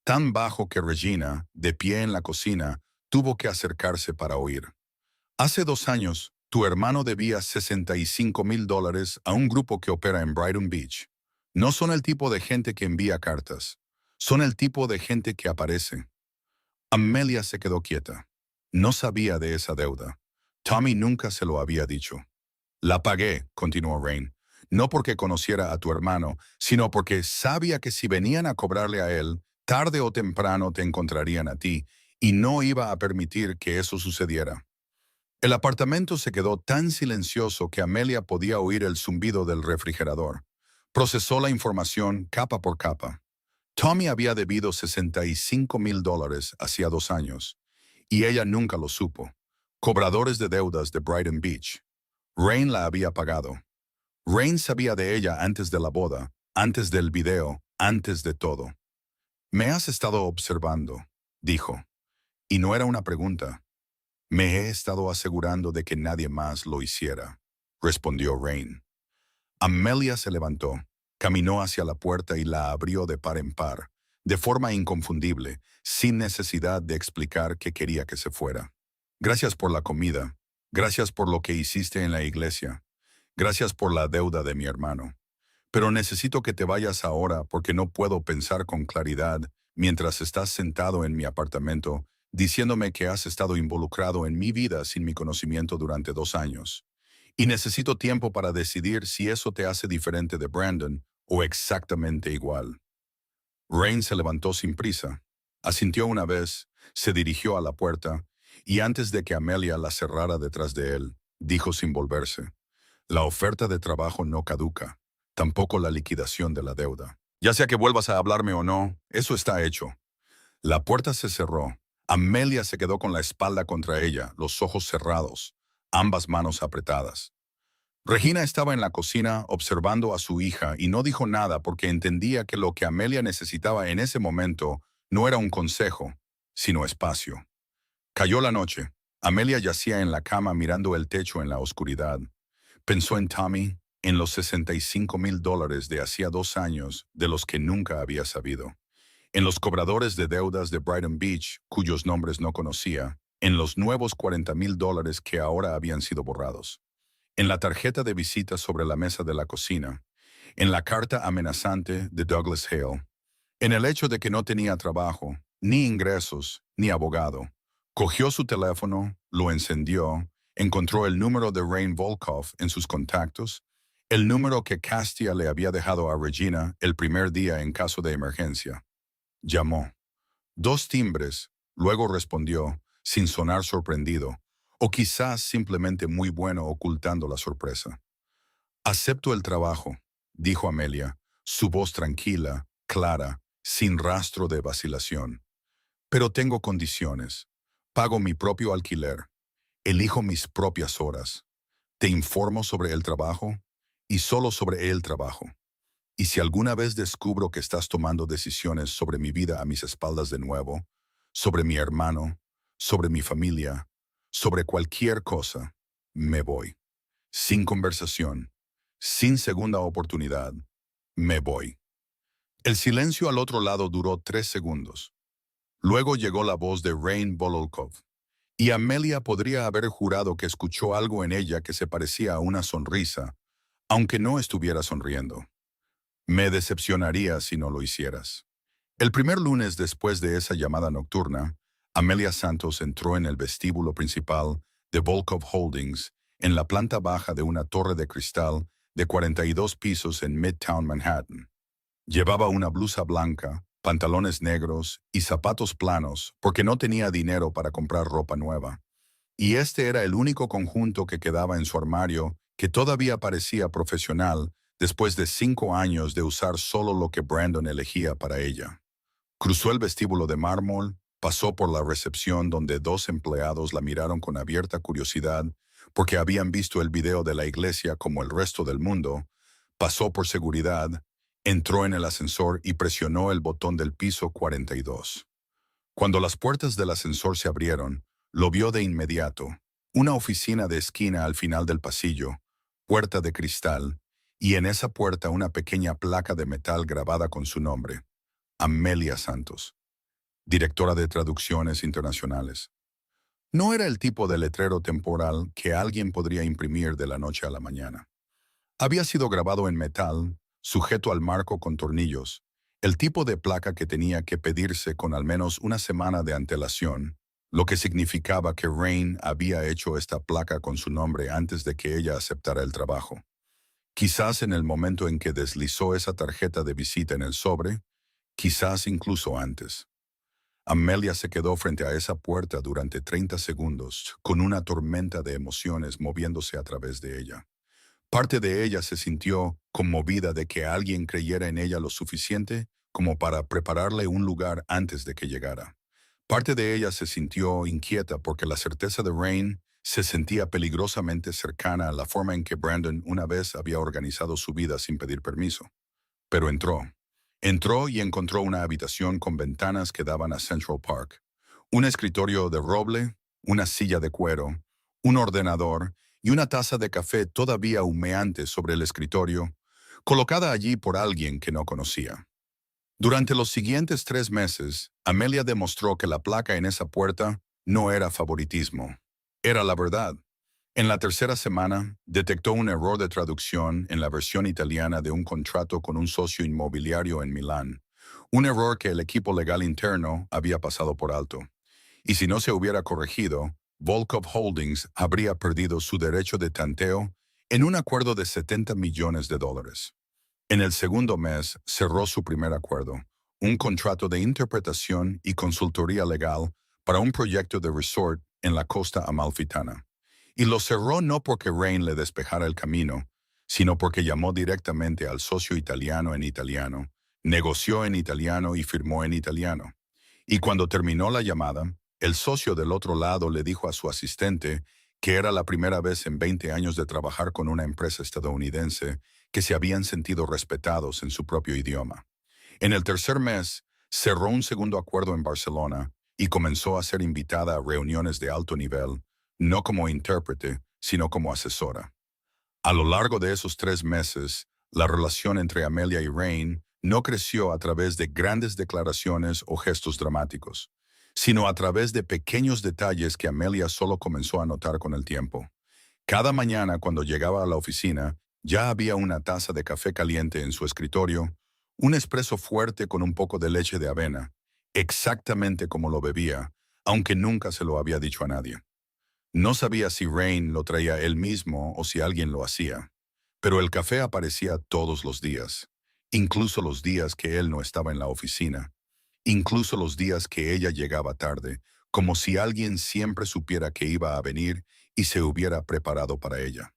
Tan bajo que Regina, de pie en la cocina, tuvo que acercarse para oír. Hace 2 años, tu hermano debía $65,000 a un grupo que opera en Brighton Beach. No son el tipo de gente que envía cartas. Son el tipo de gente que aparece. Amelia se quedó quieta. No sabía de esa deuda. Tommy nunca se lo había dicho. La pagué, continuó Rain, no porque conociera a tu hermano, sino porque sabía que si venían a cobrarle a él, tarde o temprano te encontrarían a ti, y no iba a permitir que eso sucediera. El apartamento se quedó tan silencioso que Amelia podía oír el zumbido del refrigerador. Procesó la información capa por capa. Tommy había debido $65,000 hacía 2 años, y ella nunca lo supo. Cobradores de deudas de Brighton Beach. Rain la había pagado. Rain sabía de ella antes de la boda, antes del video, antes de todo. Me has estado observando, dijo. Y no era una pregunta. Me he estado asegurando de que nadie más lo hiciera, respondió Rain. Amelia se levantó, caminó hacia la puerta y la abrió de par en par, de forma inconfundible, sin necesidad de explicar que quería que se fuera. Gracias por la comida, gracias por lo que hiciste en la iglesia, gracias por la deuda de mi hermano. Pero necesito que te vayas ahora porque no puedo pensar con claridad mientras estás sentado en mi apartamento diciéndome que has estado involucrado en mi vida sin mi conocimiento durante 2 años. Y necesito tiempo para decidir si eso te hace diferente de Brandon o exactamente igual. Rain se levantó sin prisa, asintió una vez, se dirigió a la puerta y antes de que Amelia la cerrara detrás de él, dijo sin volverse, la oferta de trabajo no caduca, tampoco la liquidación de la deuda. Ya sea que vuelvas a hablarme o no, eso está hecho. La puerta se cerró. Amelia se quedó con la espalda contra ella, los ojos cerrados, ambas manos apretadas. Regina estaba en la cocina observando a su hija y no dijo nada porque entendía que lo que Amelia necesitaba en ese momento no era un consejo, sino espacio. Cayó la noche. Amelia yacía en la cama mirando el techo en la oscuridad. Pensó en Tommy, en los $65,000 de hacía 2 años de los que nunca había sabido, en los cobradores de deudas de Brighton Beach cuyos nombres no conocía, en los nuevos $40,000 que ahora habían sido borrados, en la tarjeta de visita sobre la mesa de la cocina, en la carta amenazante de Douglas Hale, en el hecho de que no tenía trabajo, ni ingresos, ni abogado. Cogió su teléfono, lo encendió, encontró el número de Rain Volkov en sus contactos, el número que Castia le había dejado a Regina el primer día en caso de emergencia. Llamó. 2 timbres, luego respondió, sin sonar sorprendido, o quizás simplemente muy bueno ocultando la sorpresa. Acepto el trabajo, dijo Amelia, su voz tranquila, clara, sin rastro de vacilación. Pero tengo condiciones. Pago mi propio alquiler. Elijo mis propias horas. Te informo sobre el trabajo y solo sobre el trabajo. Y si alguna vez descubro que estás tomando decisiones sobre mi vida a mis espaldas de nuevo, sobre mi hermano, sobre mi familia, sobre cualquier cosa, me voy. Sin conversación, sin segunda oportunidad, me voy. El silencio al otro lado duró 3 segundos. Luego llegó la voz de Rain Volkov, y Amelia podría haber jurado que escuchó algo en ella que se parecía a una sonrisa, aunque no estuviera sonriendo. Me decepcionaría si no lo hicieras. El primer lunes después de esa llamada nocturna, Amelia Santos entró en el vestíbulo principal de Volkov Holdings, en la planta baja de una torre de cristal de 42 pisos en Midtown Manhattan. Llevaba una blusa blanca, pantalones negros y zapatos planos porque no tenía dinero para comprar ropa nueva. Y este era el único conjunto que quedaba en su armario que todavía parecía profesional después de 5 años de usar solo lo que Brandon elegía para ella. Cruzó el vestíbulo de mármol, pasó por la recepción donde 2 empleados la miraron con abierta curiosidad porque habían visto el video de la iglesia como el resto del mundo, pasó por seguridad, entró en el ascensor y presionó el botón del piso 42. Cuando las puertas del ascensor se abrieron, lo vio de inmediato. Una oficina de esquina al final del pasillo, puerta de cristal, y en esa puerta una pequeña placa de metal grabada con su nombre, Amelia Santos, directora de traducciones internacionales. No era el tipo de letrero temporal que alguien podría imprimir de la noche a la mañana. Había sido grabado en metal, sujeto al marco con tornillos, el tipo de placa que tenía que pedirse con al menos una semana de antelación, lo que significaba que Rain había hecho esta placa con su nombre antes de que ella aceptara el trabajo. Quizás en el momento en que deslizó esa tarjeta de visita en el sobre, quizás incluso antes. Amelia se quedó frente a esa puerta durante 30 segundos, con una tormenta de emociones moviéndose a través de ella. Parte de ella se sintió conmovida de que alguien creyera en ella lo suficiente como para prepararle un lugar antes de que llegara. Parte de ella se sintió inquieta porque la certeza de Rain se sentía peligrosamente cercana a la forma en que Brandon una vez había organizado su vida sin pedir permiso. Pero entró. Entró y encontró una habitación con ventanas que daban a Central Park. Un escritorio de roble, una silla de cuero, un ordenador y una taza de café todavía humeante sobre el escritorio, colocada allí por alguien que no conocía. Durante los siguientes 3 meses, Amelia demostró que la placa en esa puerta no era favoritismo. Era la verdad. En la tercera semana, detectó un error de traducción en la versión italiana de un contrato con un socio inmobiliario en Milán, un error que el equipo legal interno había pasado por alto. Y si no se hubiera corregido, Volkov Holdings habría perdido su derecho de tanteo en un acuerdo de $70 millones. En el segundo mes, cerró su primer acuerdo, un contrato de interpretación y consultoría legal para un proyecto de resort en la costa amalfitana. Y lo cerró no porque Rain le despejara el camino, sino porque llamó directamente al socio italiano en italiano, negoció en italiano y firmó en italiano. Y cuando terminó la llamada, el socio del otro lado le dijo a su asistente que era la primera vez en 20 años de trabajar con una empresa estadounidense que se habían sentido respetados en su propio idioma. En el tercer mes, cerró un segundo acuerdo en Barcelona y comenzó a ser invitada a reuniones de alto nivel, no como intérprete, sino como asesora. A lo largo de esos 3 meses, la relación entre Amelia y Rain no creció a través de grandes declaraciones o gestos dramáticos, sino a través de pequeños detalles que Amelia solo comenzó a notar con el tiempo. Cada mañana cuando llegaba a la oficina, ya había una taza de café caliente en su escritorio, un espresso fuerte con un poco de leche de avena, exactamente como lo bebía, aunque nunca se lo había dicho a nadie. No sabía si Rain lo traía él mismo o si alguien lo hacía, pero el café aparecía todos los días, incluso los días que él no estaba en la oficina, incluso los días que ella llegaba tarde, como si alguien siempre supiera que iba a venir y se hubiera preparado para ella.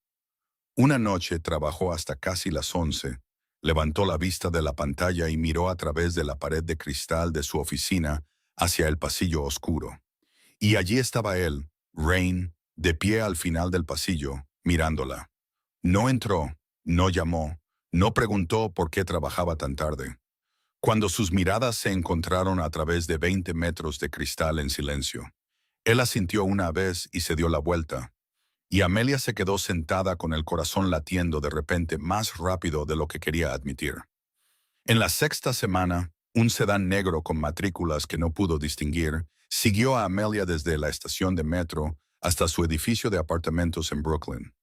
Una noche trabajó hasta casi las 11, levantó la vista de la pantalla y miró a través de la pared de cristal de su oficina hacia el pasillo oscuro. Y allí estaba él, Rain, de pie al final del pasillo, mirándola. No entró, no llamó, no preguntó por qué trabajaba tan tarde. Cuando sus miradas se encontraron a través de 20 metros de cristal en silencio, él asintió una vez y se dio la vuelta, y Amelia se quedó sentada con el corazón latiendo de repente más rápido de lo que quería admitir. En la sexta semana, un sedán negro con matrículas que no pudo distinguir siguió a Amelia desde la estación de metro hasta su edificio de apartamentos en Brooklyn.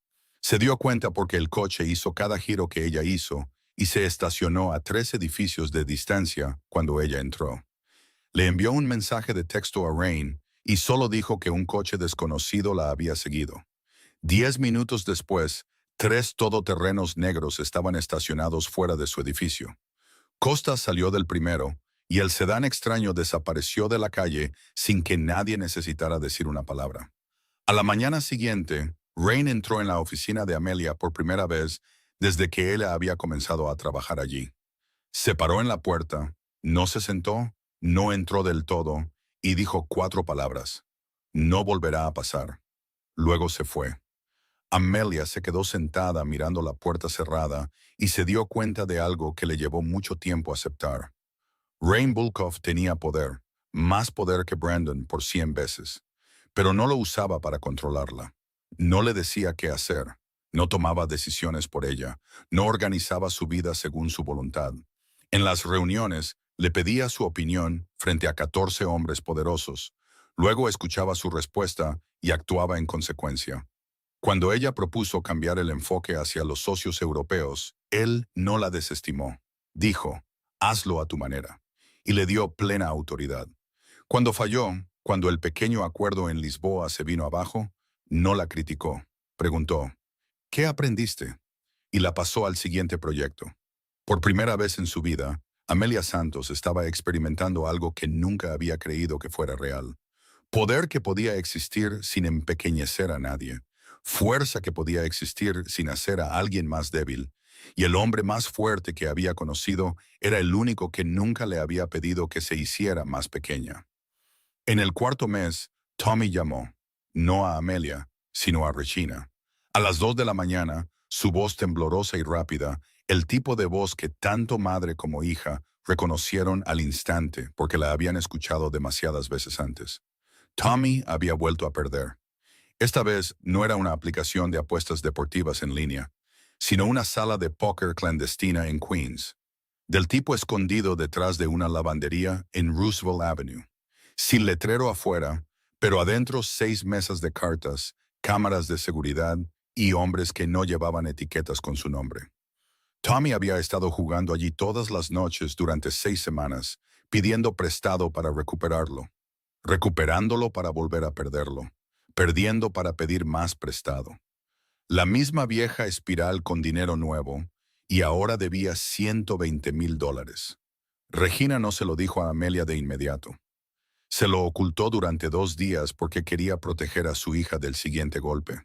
Se dio cuenta porque el coche hizo cada giro que ella hizo y se estacionó a 3 edificios de distancia cuando ella entró. Le envió un mensaje de texto a Rain y solo dijo que un coche desconocido la había seguido. 10 minutos después, 3 todoterrenos negros estaban estacionados fuera de su edificio. Costa salió del primero, y el sedán extraño desapareció de la calle sin que nadie necesitara decir una palabra. A la mañana siguiente, Rain entró en la oficina de Amelia por primera vez desde que ella había comenzado a trabajar allí. Se paró en la puerta, no se sentó, no entró del todo, y dijo 4 palabras. No volverá a pasar. Luego se fue. Amelia se quedó sentada mirando la puerta cerrada y se dio cuenta de algo que le llevó mucho tiempo aceptar. Rain Volkov tenía poder, más poder que Brandon por 100 veces, pero no lo usaba para controlarla. No le decía qué hacer, no tomaba decisiones por ella, no organizaba su vida según su voluntad. En las reuniones, le pedía su opinión frente a 14 hombres poderosos, luego escuchaba su respuesta y actuaba en consecuencia. Cuando ella propuso cambiar el enfoque hacia los socios europeos, él no la desestimó. Dijo, hazlo a tu manera, y le dio plena autoridad. Cuando falló, cuando el pequeño acuerdo en Lisboa se vino abajo, no la criticó. Preguntó, ¿qué aprendiste? Y la pasó al siguiente proyecto. Por primera vez en su vida, Amelia Santos estaba experimentando algo que nunca había creído que fuera real. Poder que podía existir sin empequeñecer a nadie. Fuerza que podía existir sin hacer a alguien más débil. Y el hombre más fuerte que había conocido era el único que nunca le había pedido que se hiciera más pequeña. En el cuarto mes, Tommy llamó, no a Amelia, sino a Regina. A las 2 de la mañana, su voz temblorosa y rápida, el tipo de voz que tanto madre como hija reconocieron al instante porque la habían escuchado demasiadas veces antes. Tommy había vuelto a perder. Esta vez no era una aplicación de apuestas deportivas en línea, sino una sala de póker clandestina en Queens, del tipo escondido detrás de una lavandería en Roosevelt Avenue. Sin letrero afuera, pero adentro 6 mesas de cartas, cámaras de seguridad y hombres que no llevaban etiquetas con su nombre. Tommy había estado jugando allí todas las noches durante 6 semanas, pidiendo prestado para recuperarlo, recuperándolo para volver a perderlo, perdiendo para pedir más prestado. La misma vieja espiral con dinero nuevo, y ahora debía $120,000. Regina no se lo dijo a Amelia de inmediato. Se lo ocultó durante 2 días porque quería proteger a su hija del siguiente golpe.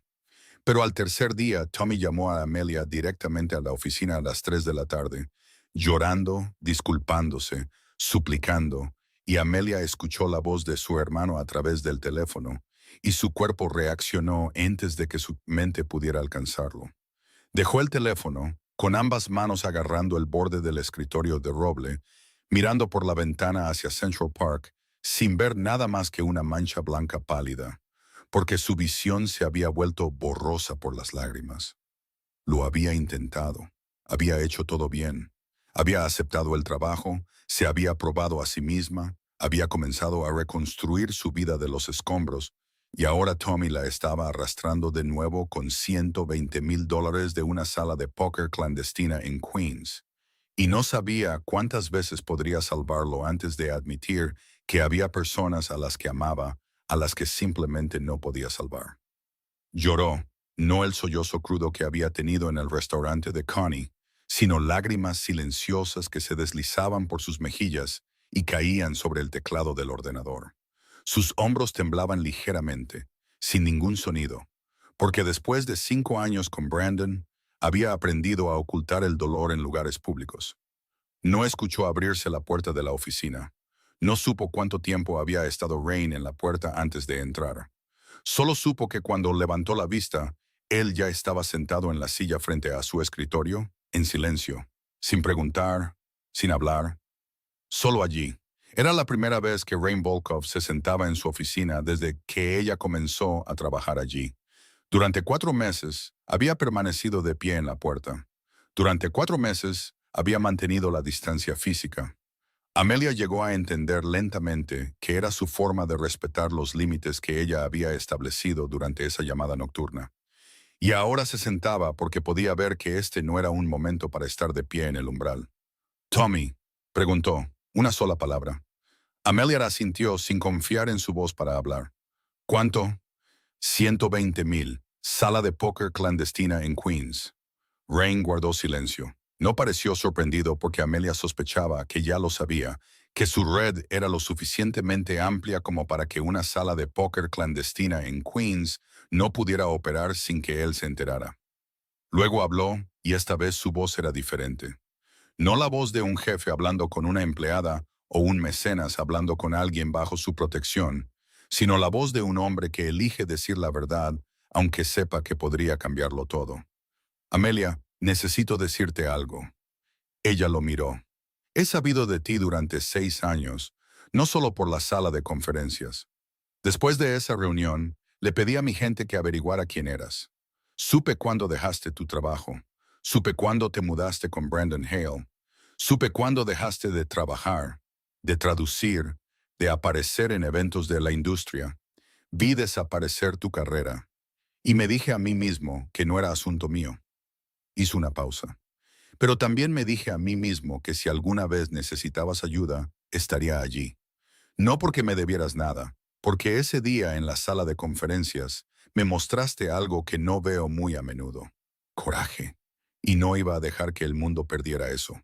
Pero al tercer día, Tommy llamó a Amelia directamente a la oficina a las 3 de la tarde, llorando, disculpándose, suplicando, y Amelia escuchó la voz de su hermano a través del teléfono, y su cuerpo reaccionó antes de que su mente pudiera alcanzarlo. Dejó el teléfono, con ambas manos agarrando el borde del escritorio de roble, mirando por la ventana hacia Central Park, sin ver nada más que una mancha blanca pálida, porque su visión se había vuelto borrosa por las lágrimas. Lo había intentado, había hecho todo bien, había aceptado el trabajo, se había probado a sí misma, había comenzado a reconstruir su vida de los escombros, y ahora Tommy la estaba arrastrando de nuevo con $120,000 de una sala de póker clandestina en Queens. Y no sabía cuántas veces podría salvarlo antes de admitir que había personas a las que amaba, a las que simplemente no podía salvar. Lloró, no el sollozo crudo que había tenido en el restaurante de Connie, sino lágrimas silenciosas que se deslizaban por sus mejillas y caían sobre el teclado del ordenador. Sus hombros temblaban ligeramente, sin ningún sonido, porque después de 5 años con Brandon, había aprendido a ocultar el dolor en lugares públicos. No escuchó abrirse la puerta de la oficina. No supo cuánto tiempo había estado Rain en la puerta antes de entrar. Solo supo que cuando levantó la vista, él ya estaba sentado en la silla frente a su escritorio, en silencio, sin preguntar, sin hablar, solo allí. Era la primera vez que Rain Volkov se sentaba en su oficina desde que ella comenzó a trabajar allí. Durante 4 meses, había permanecido de pie en la puerta. Durante 4 meses, había mantenido la distancia física. Amelia llegó a entender lentamente que era su forma de respetar los límites que ella había establecido durante esa llamada nocturna. Y ahora se sentaba porque podía ver que este no era un momento para estar de pie en el umbral. Tommy, preguntó, una sola palabra. Amelia la sintió sin confiar en su voz para hablar. ¿Cuánto? 120,000. Sala de póker clandestina en Queens. Rain guardó silencio. No pareció sorprendido porque Amelia sospechaba que ya lo sabía, que su red era lo suficientemente amplia como para que una sala de póker clandestina en Queens no pudiera operar sin que él se enterara. Luego habló, y esta vez su voz era diferente. No la voz de un jefe hablando con una empleada o un mecenas hablando con alguien bajo su protección, sino la voz de un hombre que elige decir la verdad aunque sepa que podría cambiarlo todo. Amelia, necesito decirte algo. Ella lo miró. He sabido de ti durante 6 años, no solo por la sala de conferencias. Después de esa reunión, le pedí a mi gente que averiguara quién eras. Supe cuándo dejaste tu trabajo. Supe cuándo te mudaste con Brandon Hale. Supe cuándo dejaste de trabajar, de traducir, de aparecer en eventos de la industria. Vi desaparecer tu carrera. Y me dije a mí mismo que no era asunto mío. Hizo una pausa. Pero también me dije a mí mismo que si alguna vez necesitabas ayuda, estaría allí. No porque me debieras nada, porque ese día en la sala de conferencias me mostraste algo que no veo muy a menudo. Coraje. Y no iba a dejar que el mundo perdiera eso.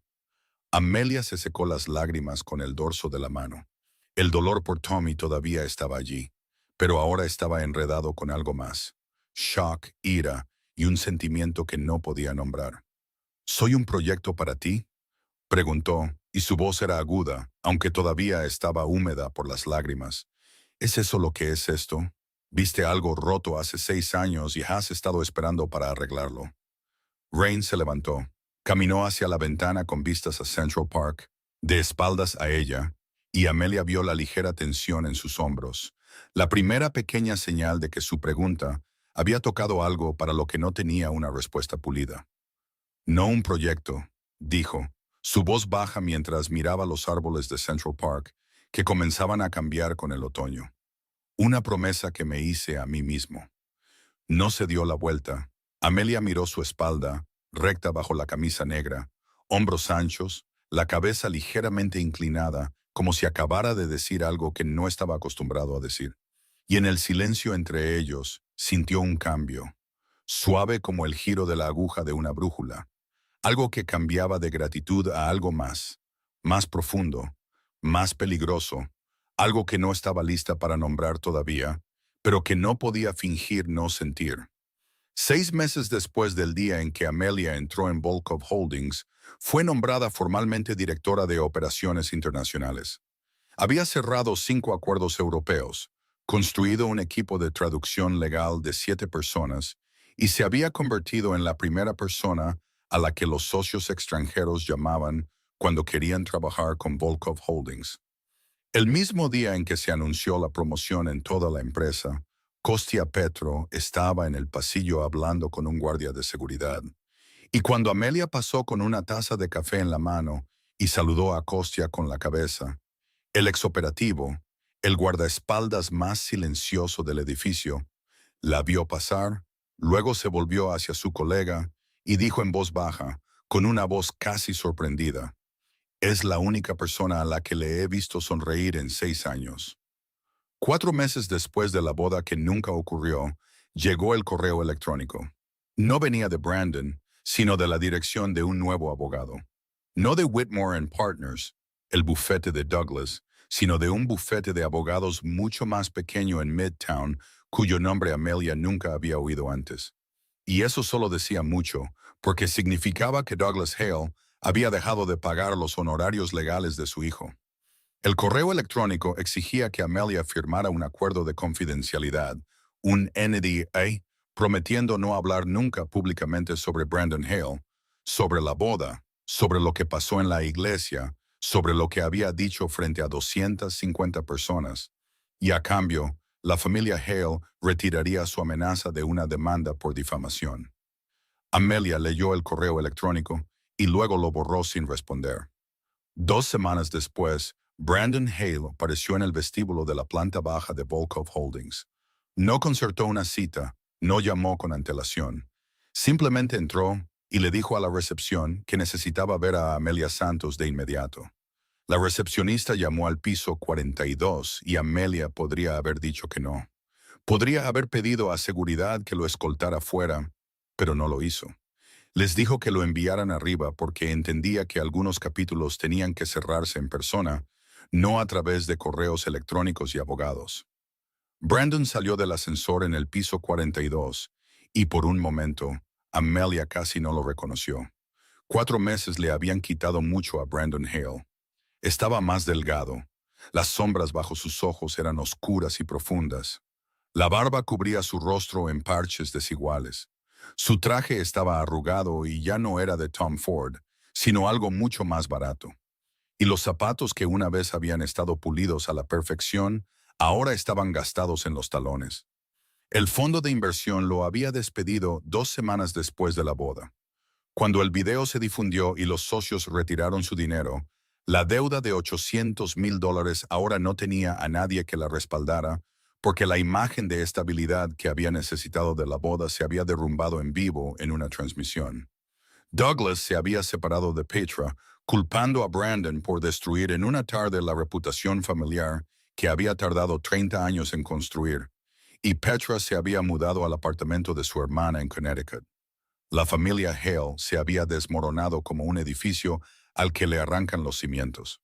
Amelia se secó las lágrimas con el dorso de la mano. El dolor por Tommy todavía estaba allí, pero ahora estaba enredado con algo más. Shock, ira y un sentimiento que no podía nombrar. ¿Soy un proyecto para ti?, preguntó, y su voz era aguda, aunque todavía estaba húmeda por las lágrimas. ¿Es eso lo que es esto? Viste algo roto hace 6 años y has estado esperando para arreglarlo. Rain se levantó, caminó hacia la ventana con vistas a Central Park, de espaldas a ella, y Amelia vio la ligera tensión en sus hombros, la primera pequeña señal de que su pregunta había tocado algo para lo que no tenía una respuesta pulida. No un proyecto, dijo, su voz baja mientras miraba los árboles de Central Park, que comenzaban a cambiar con el otoño. Una promesa que me hice a mí mismo. No se dio la vuelta. Amelia miró su espalda, recta bajo la camisa negra, hombros anchos, la cabeza ligeramente inclinada, como si acabara de decir algo que no estaba acostumbrado a decir. Y en el silencio entre ellos, sintió un cambio, suave como el giro de la aguja de una brújula. Algo que cambiaba de gratitud a algo más profundo, más peligroso, algo que no estaba lista para nombrar todavía, pero que no podía fingir no sentir. 6 meses después del día en que Amelia entró en Volkov Holdings, fue nombrada formalmente directora de operaciones internacionales. Había cerrado 5 acuerdos europeos, construido un equipo de traducción legal de 7 personas y se había convertido en la primera persona a la que los socios extranjeros llamaban cuando querían trabajar con Volkov Holdings. El mismo día en que se anunció la promoción en toda la empresa, Kostia Petro estaba en el pasillo hablando con un guardia de seguridad. Y cuando Amelia pasó con una taza de café en la mano y saludó a Kostia con la cabeza, el exoperativo, el guardaespaldas más silencioso del edificio, la vio pasar, luego se volvió hacia su colega y dijo en voz baja, con una voz casi sorprendida: «Es la única persona a la que le he visto sonreír en 6 años». 4 meses después de la boda que nunca ocurrió, llegó el correo electrónico. No venía de Brandon, sino de la dirección de un nuevo abogado. No de Whitmore and Partners, el bufete de Douglas, sino de un bufete de abogados mucho más pequeño en Midtown, cuyo nombre Amelia nunca había oído antes. Y eso solo decía mucho, porque significaba que Douglas Hale había dejado de pagar los honorarios legales de su hijo. El correo electrónico exigía que Amelia firmara un acuerdo de confidencialidad, un NDA, prometiendo no hablar nunca públicamente sobre Brandon Hale, sobre la boda, sobre lo que pasó en la iglesia, sobre lo que había dicho frente a 250 personas. Y a cambio, la familia Hale retiraría su amenaza de una demanda por difamación. Amelia leyó el correo electrónico y luego lo borró sin responder. 2 semanas después, Brandon Hale apareció en el vestíbulo de la planta baja de Volkov Holdings. No concertó una cita, no llamó con antelación. Simplemente entró y le dijo a la recepción que necesitaba ver a Amelia Santos de inmediato. La recepcionista llamó al piso 42 y Amelia podría haber dicho que no. Podría haber pedido a seguridad que lo escoltara fuera, pero no lo hizo. Les dijo que lo enviaran arriba porque entendía que algunos capítulos tenían que cerrarse en persona, no a través de correos electrónicos y abogados. Brandon salió del ascensor en el piso 42 y por un momento, Amelia casi no lo reconoció. 4 meses le habían quitado mucho a Brandon Hale. Estaba más delgado. Las sombras bajo sus ojos eran oscuras y profundas. La barba cubría su rostro en parches desiguales. Su traje estaba arrugado y ya no era de Tom Ford, sino algo mucho más barato. Y los zapatos que una vez habían estado pulidos a la perfección, ahora estaban gastados en los talones. El fondo de inversión lo había despedido 2 semanas después de la boda. Cuando el video se difundió y los socios retiraron su dinero, la deuda de $800,000 ahora no tenía a nadie que la respaldara, porque la imagen de estabilidad que había necesitado de la boda se había derrumbado en vivo en una transmisión. Douglas se había separado de Petra, culpando a Brandon por destruir en una tarde la reputación familiar que había tardado 30 años en construir, y Petra se había mudado al apartamento de su hermana en Connecticut. La familia Hale se había desmoronado como un edificio al que le arrancan los cimientos.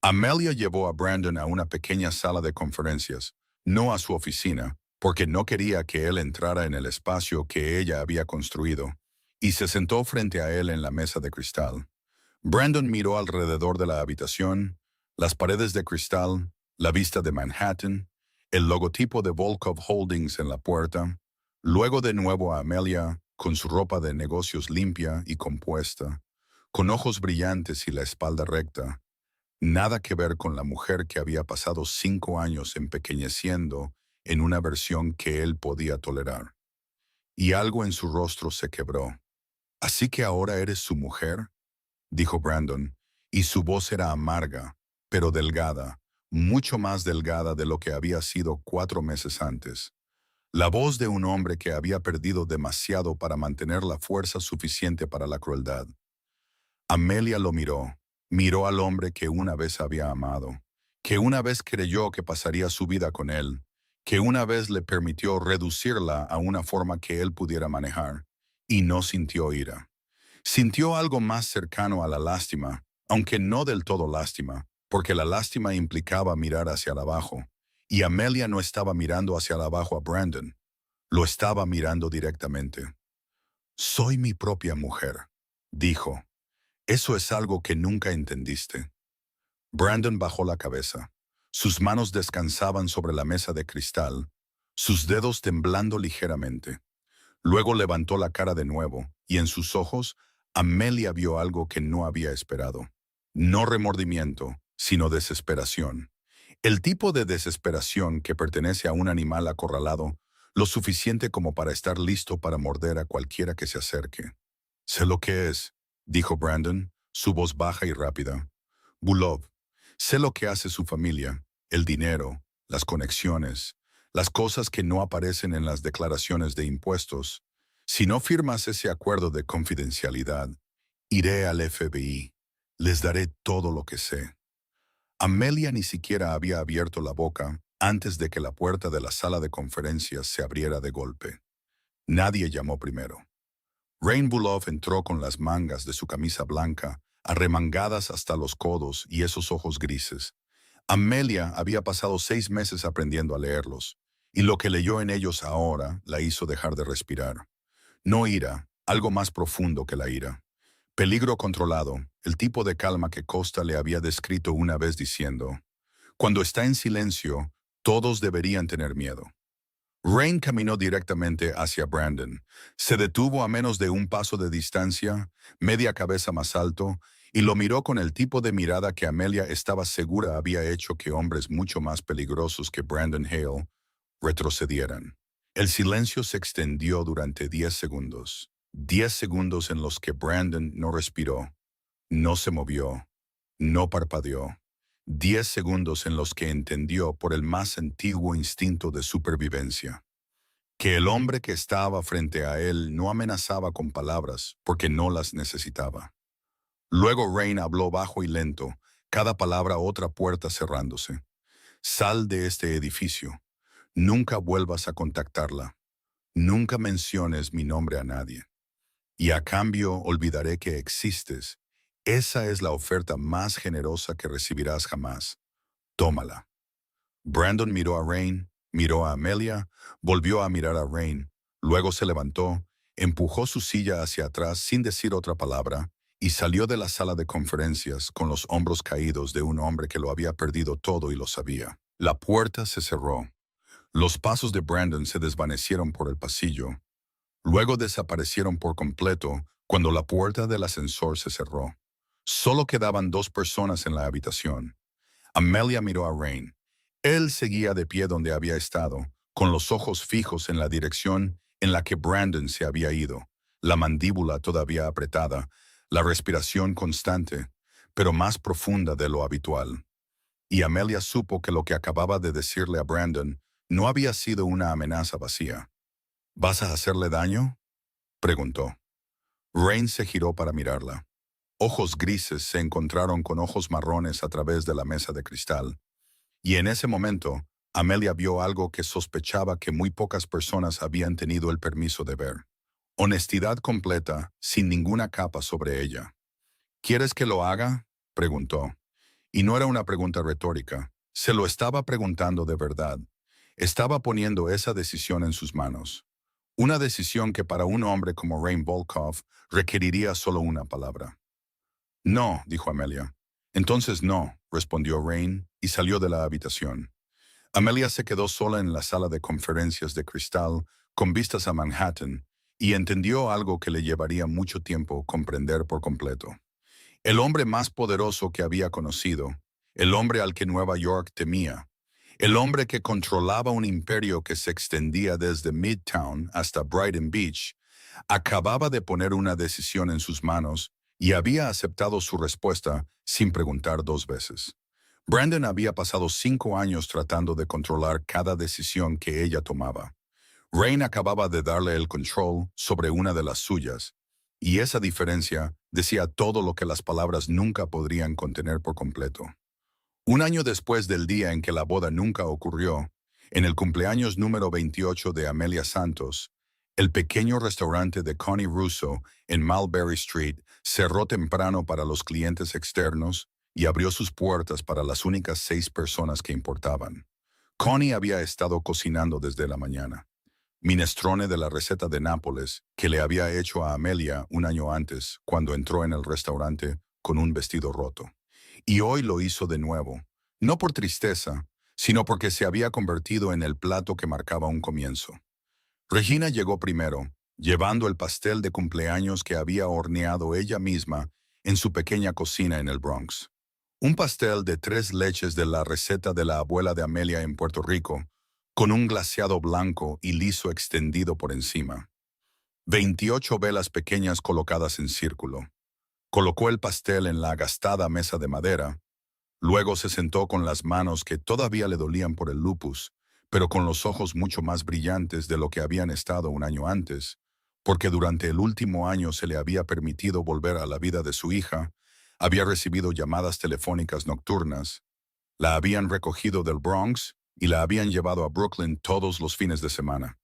Amelia llevó a Brandon a una pequeña sala de conferencias, no a su oficina, porque no quería que él entrara en el espacio que ella había construido, y se sentó frente a él en la mesa de cristal. Brandon miró alrededor de la habitación, las paredes de cristal, la vista de Manhattan, el logotipo de Volkov Holdings en la puerta, luego de nuevo a Amelia, con su ropa de negocios limpia y compuesta, con ojos brillantes y la espalda recta. Nada que ver con la mujer que había pasado 5 años empequeñeciendo en una versión que él podía tolerar. Y algo en su rostro se quebró. «¿Así que ahora eres su mujer?», dijo Brandon, y su voz era amarga, pero delgada, mucho más delgada de lo que había sido 4 meses antes. La voz de un hombre que había perdido demasiado para mantener la fuerza suficiente para la crueldad. Amelia lo miró al hombre que una vez había amado, que una vez creyó que pasaría su vida con él, que una vez le permitió reducirla a una forma que él pudiera manejar, y no sintió ira. Sintió algo más cercano a la lástima, aunque no del todo lástima, porque la lástima implicaba mirar hacia abajo, y Amelia no estaba mirando hacia abajo a Brandon, lo estaba mirando directamente. «Soy mi propia mujer», dijo. «Eso es algo que nunca entendiste». Brandon bajó la cabeza. Sus manos descansaban sobre la mesa de cristal, sus dedos temblando ligeramente. Luego levantó la cara de nuevo, y en sus ojos, Amelia vio algo que no había esperado. No remordimiento, sino desesperación. El tipo de desesperación que pertenece a un animal acorralado, lo suficiente como para estar listo para morder a cualquiera que se acerque. «Sé lo que es», dijo Brandon, su voz baja y rápida. «Bulov, sé lo que hace su familia, el dinero, las conexiones, las cosas que no aparecen en las declaraciones de impuestos. Si no firmas ese acuerdo de confidencialidad, iré al FBI. Les daré todo lo que sé». Amelia ni siquiera había abierto la boca antes de que la puerta de la sala de conferencias se abriera de golpe. Nadie llamó primero. Rain Bulov entró con las mangas de su camisa blanca, arremangadas hasta los codos y esos ojos grises. Amelia había pasado 6 meses aprendiendo a leerlos, y lo que leyó en ellos ahora la hizo dejar de respirar. No ira, algo más profundo que la ira. Peligro controlado, el tipo de calma que Costa le había descrito una vez diciendo, «Cuando está en silencio, todos deberían tener miedo». Rain caminó directamente hacia Brandon. Se detuvo a menos de un paso de distancia, media cabeza más alto, y lo miró con el tipo de mirada que Amelia estaba segura había hecho que hombres mucho más peligrosos que Brandon Hale retrocedieran. El silencio se extendió durante 10 segundos. 10 segundos en los que Brandon no respiró, no se movió, no parpadeó. 10 segundos en los que entendió por el más antiguo instinto de supervivencia que el hombre que estaba frente a él no amenazaba con palabras porque no las necesitaba. Luego Rain habló bajo y lento, cada palabra otra puerta cerrándose. «Sal de este edificio. Nunca vuelvas a contactarla. Nunca menciones mi nombre a nadie. Y a cambio olvidaré que existes. Esa es la oferta más generosa que recibirás jamás. Tómala». Brandon miró a Rain, miró a Amelia, volvió a mirar a Rain, luego se levantó, empujó su silla hacia atrás sin decir otra palabra y salió de la sala de conferencias con los hombros caídos de un hombre que lo había perdido todo y lo sabía. La puerta se cerró. Los pasos de Brandon se desvanecieron por el pasillo. Luego desaparecieron por completo cuando la puerta del ascensor se cerró. Solo quedaban dos personas en la habitación. Amelia miró a Rain. Él seguía de pie donde había estado, con los ojos fijos en la dirección en la que Brandon se había ido, la mandíbula todavía apretada, la respiración constante, pero más profunda de lo habitual. Y Amelia supo que lo que acababa de decirle a Brandon no había sido una amenaza vacía. ¿Vas a hacerle daño?, preguntó. Rain se giró para mirarla. Ojos grises se encontraron con ojos marrones a través de la mesa de cristal. Y en ese momento, Amelia vio algo que sospechaba que muy pocas personas habían tenido el permiso de ver. Honestidad completa, sin ninguna capa sobre ella. ¿Quieres que lo haga?, preguntó. Y no era una pregunta retórica. Se lo estaba preguntando de verdad. Estaba poniendo esa decisión en sus manos. Una decisión que para un hombre como Rain Volkov requeriría solo una palabra. No, dijo Amelia. Entonces no, respondió Rain y salió de la habitación. Amelia se quedó sola en la sala de conferencias de cristal con vistas a Manhattan y entendió algo que le llevaría mucho tiempo comprender por completo. El hombre más poderoso que había conocido, el hombre al que Nueva York temía, el hombre que controlaba un imperio que se extendía desde Midtown hasta Brighton Beach, acababa de poner una decisión en sus manos y había aceptado su respuesta sin preguntar dos veces. Brandon había pasado 5 años tratando de controlar cada decisión que ella tomaba. Rain acababa de darle el control sobre una de las suyas, y esa diferencia decía todo lo que las palabras nunca podrían contener por completo. Un año después del día en que la boda nunca ocurrió, en el cumpleaños número 28 de Amelia Santos, el pequeño restaurante de Connie Russo en Mulberry Street cerró temprano para los clientes externos y abrió sus puertas para las únicas 6 personas que importaban. Connie había estado cocinando desde la mañana. Minestrone de la receta de Nápoles que le había hecho a Amelia un año antes cuando entró en el restaurante con un vestido roto. Y hoy lo hizo de nuevo, no por tristeza, sino porque se había convertido en el plato que marcaba un comienzo. Regina llegó primero, llevando el pastel de cumpleaños que había horneado ella misma en su pequeña cocina en el Bronx. Un pastel de 3 leches de la receta de la abuela de Amelia en Puerto Rico, con un glaseado blanco y liso extendido por encima. 28 velas pequeñas colocadas en círculo. Colocó el pastel en la agastada mesa de madera. Luego se sentó con las manos que todavía le dolían por el lupus, pero con los ojos mucho más brillantes de lo que habían estado un año antes, porque durante el último año se le había permitido volver a la vida de su hija, había recibido llamadas telefónicas nocturnas, la habían recogido del Bronx y la habían llevado a Brooklyn todos los fines de semana.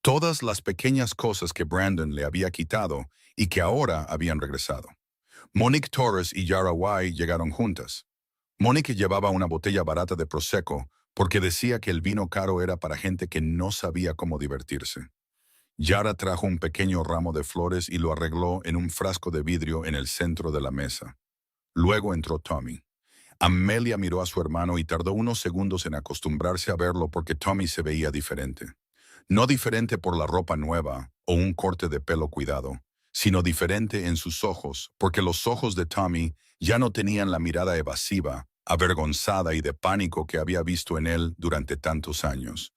Todas las pequeñas cosas que Brandon le había quitado y que ahora habían regresado. Monique Torres y Yara White llegaron juntas. Monique llevaba una botella barata de Prosecco porque decía que el vino caro era para gente que no sabía cómo divertirse. Yara trajo un pequeño ramo de flores y lo arregló en un frasco de vidrio en el centro de la mesa. Luego entró Tommy. Amelia miró a su hermano y tardó unos segundos en acostumbrarse a verlo porque Tommy se veía diferente. No diferente por la ropa nueva o un corte de pelo cuidado, sino diferente en sus ojos, porque los ojos de Tommy ya no tenían la mirada evasiva, avergonzada y de pánico que había visto en él durante tantos años.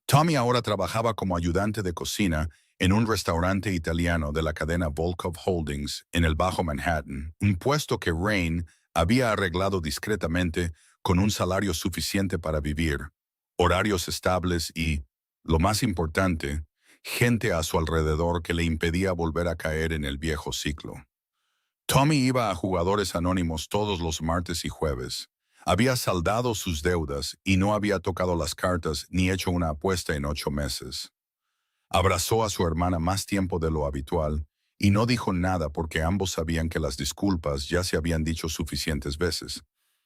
Tommy ahora trabajaba como ayudante de cocina en un restaurante italiano de la cadena Volkov Holdings en el Bajo Manhattan, un puesto que Rain había arreglado discretamente con un salario suficiente para vivir, horarios estables y, lo más importante, gente a su alrededor que le impedía volver a caer en el viejo ciclo. Tommy iba a jugadores anónimos todos los martes y jueves. Había saldado sus deudas y no había tocado las cartas ni hecho una apuesta en 8 meses. Abrazó a su hermana más tiempo de lo habitual y no dijo nada porque ambos sabían que las disculpas ya se habían dicho suficientes veces.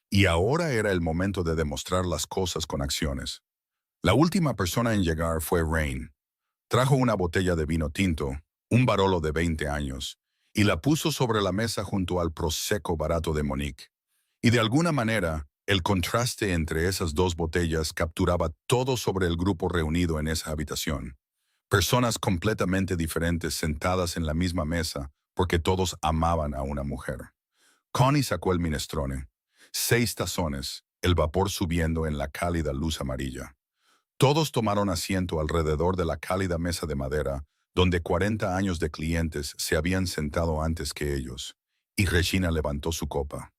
Y ahora era el momento de demostrar las cosas con acciones. La última persona en llegar fue Rain. Trajo una botella de vino tinto, un Barolo de 20 años, y la puso sobre la mesa junto al Prosecco barato de Monique. Y de alguna manera, El contraste entre esas dos botellas capturaba todo sobre el grupo reunido en esa habitación. Personas completamente diferentes sentadas en la misma mesa porque todos amaban a una mujer. Connie sacó el minestrone. 6 tazones, el vapor subiendo en la cálida luz amarilla. Todos tomaron asiento alrededor de la cálida mesa de madera, donde 40 años de clientes se habían sentado antes que ellos, y Regina levantó su copa.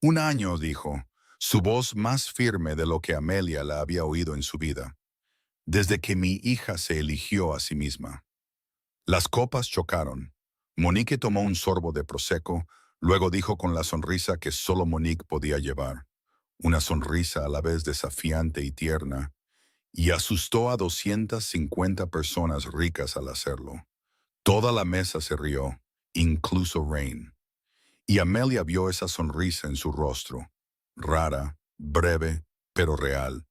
Un año, dijo, su voz más firme de lo que Amelia la había oído en su vida, desde que mi hija se eligió a sí misma. Las copas chocaron. Monique tomó un sorbo de prosecco, luego dijo con la sonrisa que solo Monique podía llevar, una sonrisa a la vez desafiante y tierna, y asustó a 250 personas ricas al hacerlo. Toda la mesa se rió, incluso Rain. Y Amelia vio esa sonrisa en su rostro, rara, breve, pero real,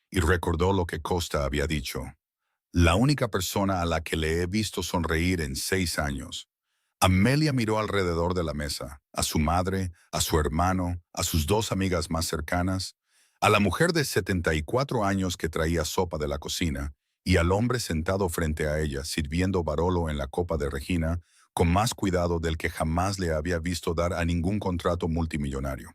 y recordó lo que Costa había dicho. La única persona a la que le he visto sonreír en 6 años. Amelia miró alrededor de la mesa, a su madre, a su hermano, a sus dos amigas más cercanas, a la mujer de 74 años que traía sopa de la cocina, y al hombre sentado frente a ella, sirviendo Barolo en la copa de Regina, con más cuidado del que jamás le había visto dar a ningún contrato multimillonario.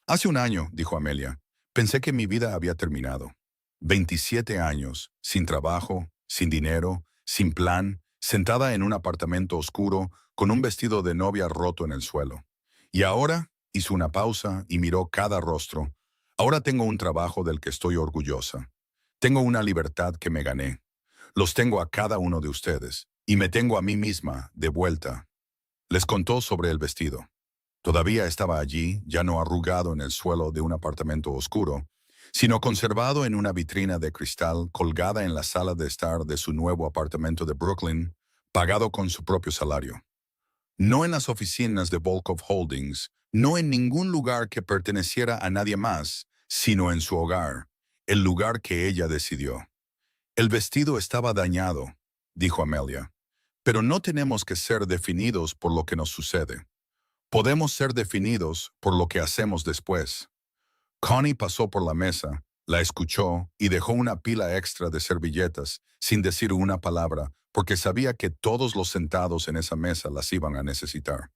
Hace un año, dijo Amelia, pensé que mi vida había terminado. 27 años, sin trabajo, sin dinero, sin plan, sentada en un apartamento oscuro, con un vestido de novia roto en el suelo. Y ahora, hizo una pausa y miró cada rostro. Ahora tengo un trabajo del que estoy orgullosa. Tengo una libertad que me gané. Los tengo a cada uno de ustedes, y me tengo a mí misma, de vuelta. Les contó sobre el vestido. Todavía estaba allí, ya no arrugado en el suelo de un apartamento oscuro, sino conservado en una vitrina de cristal colgada en la sala de estar de su nuevo apartamento de Brooklyn, pagado con su propio salario. No en las oficinas de Volkov Holdings, no en ningún lugar que perteneciera a nadie más, sino en su hogar, el lugar que ella decidió. El vestido estaba dañado, dijo Amelia, pero no tenemos que ser definidos por lo que nos sucede. Podemos ser definidos por lo que hacemos después. Connie pasó por la mesa, la escuchó y dejó una pila extra de servilletas, sin decir una palabra, porque sabía que todos los sentados en esa mesa las iban a necesitar.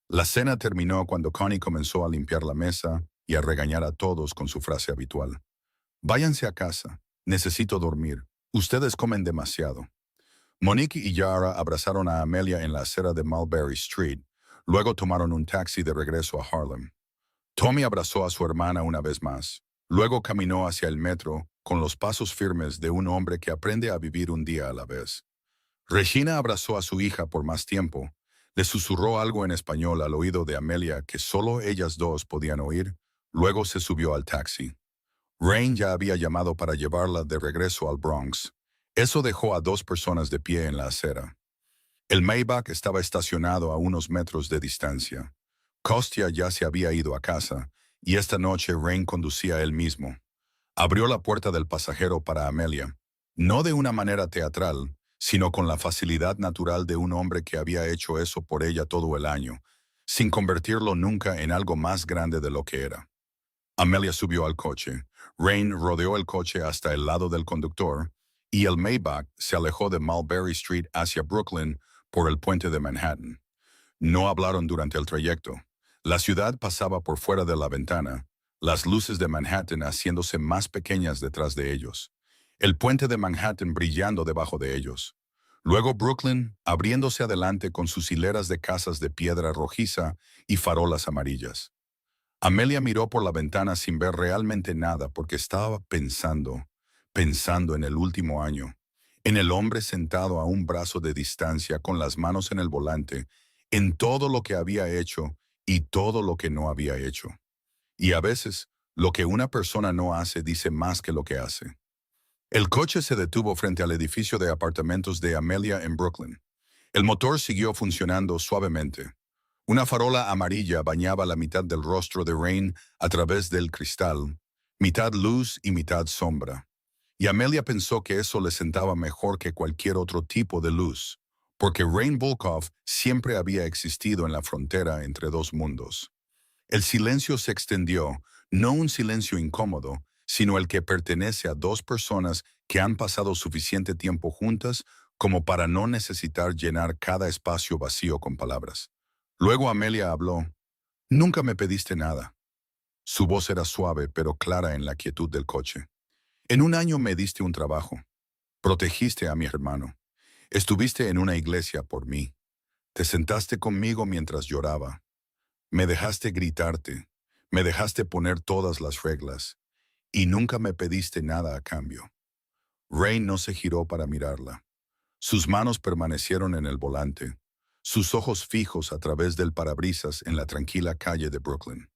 La cena terminó cuando Connie comenzó a limpiar la mesa y a regañar a todos con su frase habitual. Váyanse a casa, necesito dormir, ustedes comen demasiado. Monique y Yara abrazaron a Amelia en la acera de Mulberry Street, luego tomaron un taxi de regreso a Harlem. Tommy abrazó a su hermana una vez más. Luego caminó hacia el metro con los pasos firmes de un hombre que aprende a vivir un día a la vez. Regina abrazó a su hija por más tiempo. Le susurró algo en español al oído de Amelia que solo ellas dos podían oír. Luego se subió al taxi. Rain ya había llamado para llevarla de regreso al Bronx. Eso dejó a 2 personas de pie en la acera. El Maybach estaba estacionado a unos metros de distancia. Kostya ya se había ido a casa, y esta noche Rain conducía él mismo. Abrió la puerta del pasajero para Amelia, no de una manera teatral, sino con la facilidad natural de un hombre que había hecho eso por ella todo el año, sin convertirlo nunca en algo más grande de lo que era. Amelia subió al coche. Rain rodeó el coche hasta el lado del conductor, y el Maybach se alejó de Mulberry Street hacia Brooklyn por el puente de Manhattan. No hablaron durante el trayecto. La ciudad pasaba por fuera de la ventana, las luces de Manhattan haciéndose más pequeñas detrás de ellos, el puente de Manhattan brillando debajo de ellos. Luego Brooklyn abriéndose adelante con sus hileras de casas de piedra rojiza y farolas amarillas. Amelia miró por la ventana sin ver realmente nada porque estaba pensando en el último año, en el hombre sentado a un brazo de distancia con las manos en el volante, en todo lo que había hecho y todo lo que no había hecho. Y a veces, lo que una persona no hace dice más que lo que hace. El coche se detuvo frente al edificio de apartamentos de Amelia en Brooklyn. El motor siguió funcionando suavemente. Una farola amarilla bañaba la mitad del rostro de Rain a través del cristal, mitad luz y mitad sombra. Y Amelia pensó que eso le sentaba mejor que cualquier otro tipo de luz, porque Rain Volkov siempre había existido en la frontera entre dos mundos. El silencio se extendió, No un silencio incómodo, sino el que pertenece a dos personas que han pasado suficiente tiempo juntas como para no necesitar llenar cada espacio vacío con palabras. Luego Amelia habló. Nunca me pediste nada. Su voz era suave pero clara en la quietud del coche. En un año me diste un trabajo. Protegiste a mi hermano. Estuviste en una iglesia por mí. Te sentaste conmigo mientras lloraba. Me dejaste gritarte. Me dejaste poner todas las reglas. Y nunca me pediste nada a cambio. Rain no se giró para mirarla. Sus manos permanecieron en el volante, sus ojos fijos a través del parabrisas en la tranquila calle de Brooklyn.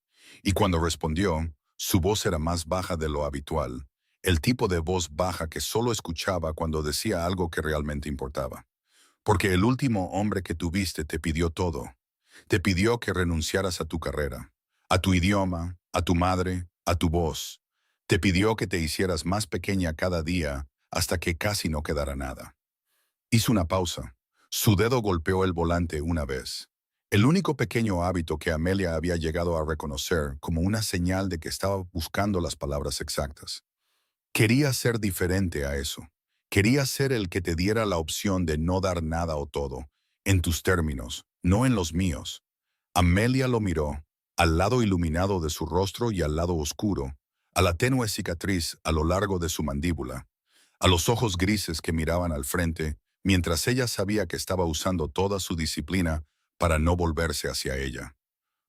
Y cuando respondió, su voz era más baja de lo habitual, el tipo de voz baja que solo escuchaba cuando decía algo que realmente importaba. Porque el último hombre que tuviste te pidió todo. Te pidió que renunciaras a tu carrera, a tu idioma, a tu madre, a tu voz. Te pidió que te hicieras más pequeña cada día hasta que casi no quedara nada. Hizo una pausa. Su dedo golpeó el volante una vez. El único pequeño hábito que Amelia había llegado a reconocer como una señal de que estaba buscando las palabras exactas. Quería ser diferente a eso. Quería ser el que te diera la opción de no dar nada o todo, en tus términos, no en los míos. Amelia lo miró, al lado iluminado de su rostro y al lado oscuro, a la tenue cicatriz a lo largo de su mandíbula, a los ojos grises que miraban al frente, mientras ella sabía que estaba usando toda su disciplina para no volverse hacia ella.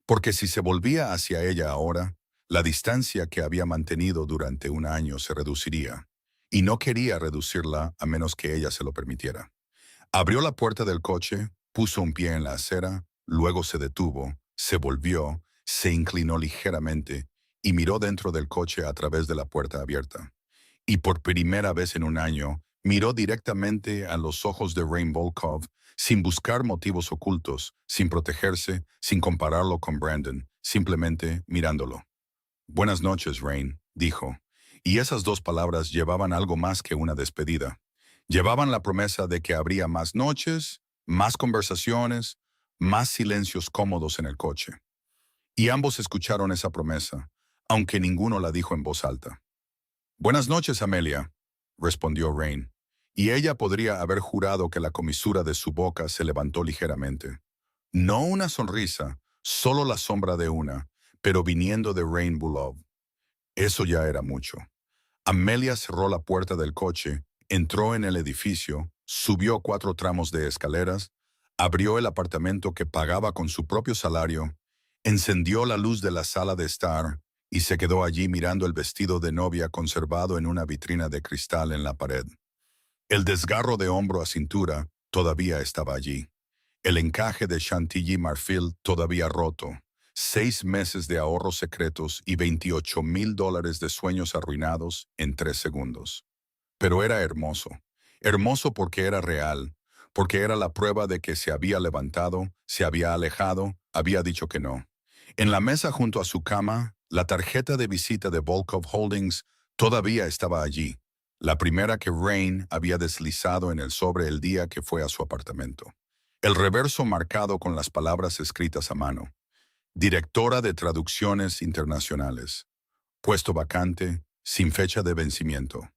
Porque si se volvía hacia ella ahora, la distancia que había mantenido durante un año se reduciría, y no quería reducirla a menos que ella se lo permitiera. Abrió la puerta del coche, puso un pie en la acera, luego se detuvo, se volvió, se inclinó ligeramente y miró dentro del coche a través de la puerta abierta. Y por primera vez en un año, miró directamente a los ojos de Rain Volkov, sin buscar motivos ocultos, sin protegerse, sin compararlo con Brandon, simplemente mirándolo. Buenas noches, Rain, dijo. Y esas dos palabras llevaban algo más que una despedida. Llevaban la promesa de que habría más noches, más conversaciones, más silencios cómodos en el coche. Y ambos escucharon esa promesa, aunque ninguno la dijo en voz alta. Buenas noches, Amelia, respondió Rain, y ella podría haber jurado que la comisura de su boca se levantó ligeramente. No una sonrisa, solo la sombra de una, pero viniendo de Rain Bulov. Eso ya era mucho. Amelia cerró la puerta del coche, entró en el edificio, subió 4 tramos de escaleras, abrió el apartamento que pagaba con su propio salario, encendió la luz de la sala de estar y se quedó allí mirando el vestido de novia conservado en una vitrina de cristal en la pared. El desgarro de hombro a cintura todavía estaba allí. El encaje de chantilly marfil todavía roto. 6 meses de ahorros secretos y $28,000 de sueños arruinados en 3 segundos. Pero era hermoso. Hermoso porque era real, porque era la prueba de que se había levantado, se había alejado, había dicho que no. En la mesa junto a su cama, la tarjeta de visita de Volkov Holdings todavía estaba allí, la primera que Rain había deslizado en el sobre el día que fue a su apartamento. El reverso marcado con las palabras escritas a mano. Directora de Traducciones Internacionales. Puesto vacante, sin fecha de vencimiento.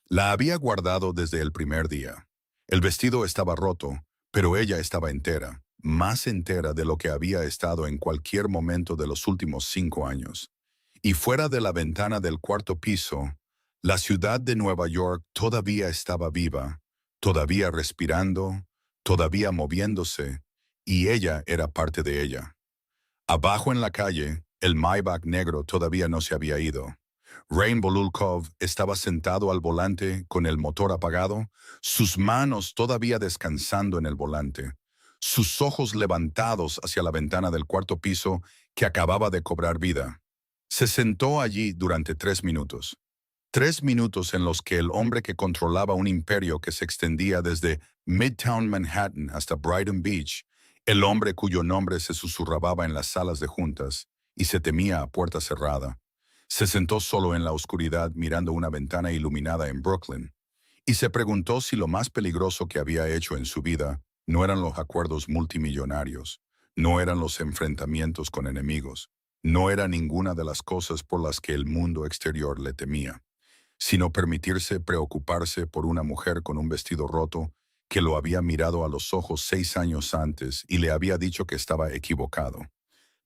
La había guardado desde el primer día. El vestido estaba roto, pero ella estaba entera, más entera de lo que había estado en cualquier momento de los últimos 5 años. Y fuera de la ventana del 4º piso, la ciudad de Nueva York todavía estaba viva, todavía respirando, todavía moviéndose, y ella era parte de ella. Abajo en la calle, el Maybach negro todavía no se había ido. Rain Volkov estaba sentado al volante con el motor apagado, sus manos todavía descansando en el volante, sus ojos levantados hacia la ventana del 4º piso que acababa de cobrar vida. Se sentó allí durante 3 minutos. 3 minutos en los que el hombre que controlaba un imperio que se extendía desde Midtown Manhattan hasta Brighton Beach, el hombre cuyo nombre se susurraba en las salas de juntas y se temía a puerta cerrada, se sentó solo en la oscuridad mirando una ventana iluminada en Brooklyn y se preguntó si lo más peligroso que había hecho en su vida no eran los acuerdos multimillonarios, no eran los enfrentamientos con enemigos, No era ninguna de las cosas por las que el mundo exterior le temía, sino permitirse preocuparse por una mujer con un vestido roto que lo había mirado a los ojos 6 años antes y le había dicho que estaba equivocado.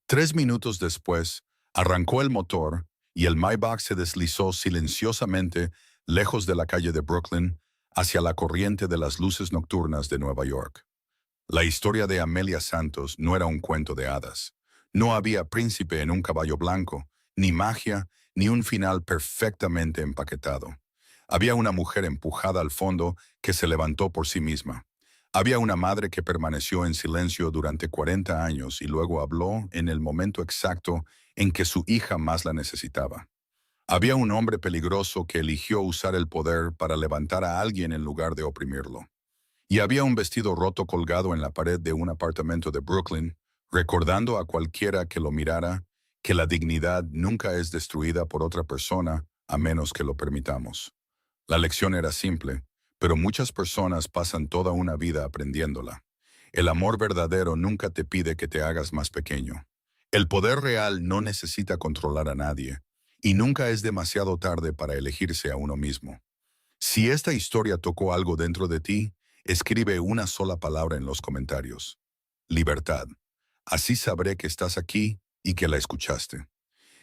3 minutos después, arrancó el motor y el Maybach se deslizó silenciosamente lejos de la calle de Brooklyn hacia la corriente de las luces nocturnas de Nueva York. La historia de Amelia Santos no era un cuento de hadas. No había príncipe en un caballo blanco, ni magia, ni un final perfectamente empaquetado. Había una mujer empujada al fondo que se levantó por sí misma. Había una madre que permaneció en silencio durante 40 años y luego habló en el momento exacto en que su hija más la necesitaba. Había un hombre peligroso que eligió usar el poder para levantar a alguien en lugar de oprimirlo. Y había un vestido roto colgado en la pared de un apartamento de Brooklyn, recordando a cualquiera que lo mirara que la dignidad nunca es destruida por otra persona a menos que lo permitamos. La lección era simple, pero muchas personas pasan toda una vida aprendiéndola. El amor verdadero nunca te pide que te hagas más pequeño. El poder real no necesita controlar a nadie, y nunca es demasiado tarde para elegirse a uno mismo. Si esta historia tocó algo dentro de ti, escribe una sola palabra en los comentarios. Libertad. Así sabré que estás aquí y que la escuchaste.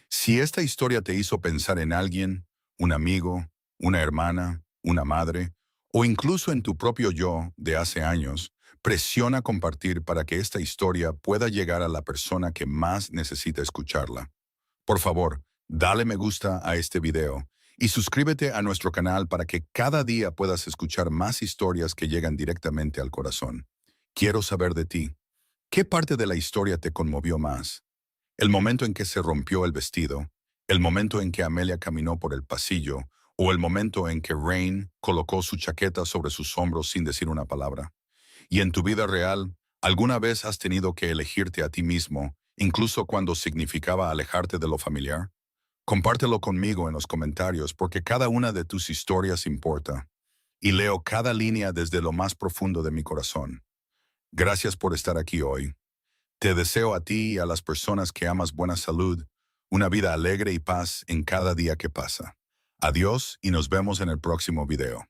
Si esta historia te hizo pensar en alguien, un amigo, una hermana, una madre, o incluso en tu propio yo de hace años, presiona compartir para que esta historia pueda llegar a la persona que más necesita escucharla. Por favor, dale me gusta a este video y suscríbete a nuestro canal para que cada día puedas escuchar más historias que llegan directamente al corazón. Quiero saber de ti. ¿Qué parte de la historia te conmovió más? ¿El momento en que se rompió el vestido? ¿El momento en que Amelia caminó por el pasillo? ¿O el momento en que Rain colocó su chaqueta sobre sus hombros sin decir una palabra? Y en tu vida real, ¿alguna vez has tenido que elegirte a ti mismo, incluso cuando significaba alejarte de lo familiar? Compártelo conmigo en los comentarios porque cada una de tus historias importa y leo cada línea desde lo más profundo de mi corazón. Gracias por estar aquí hoy. Te deseo a ti y a las personas que amas buena salud, una vida alegre y paz en cada día que pasa. Adiós y nos vemos en el próximo video.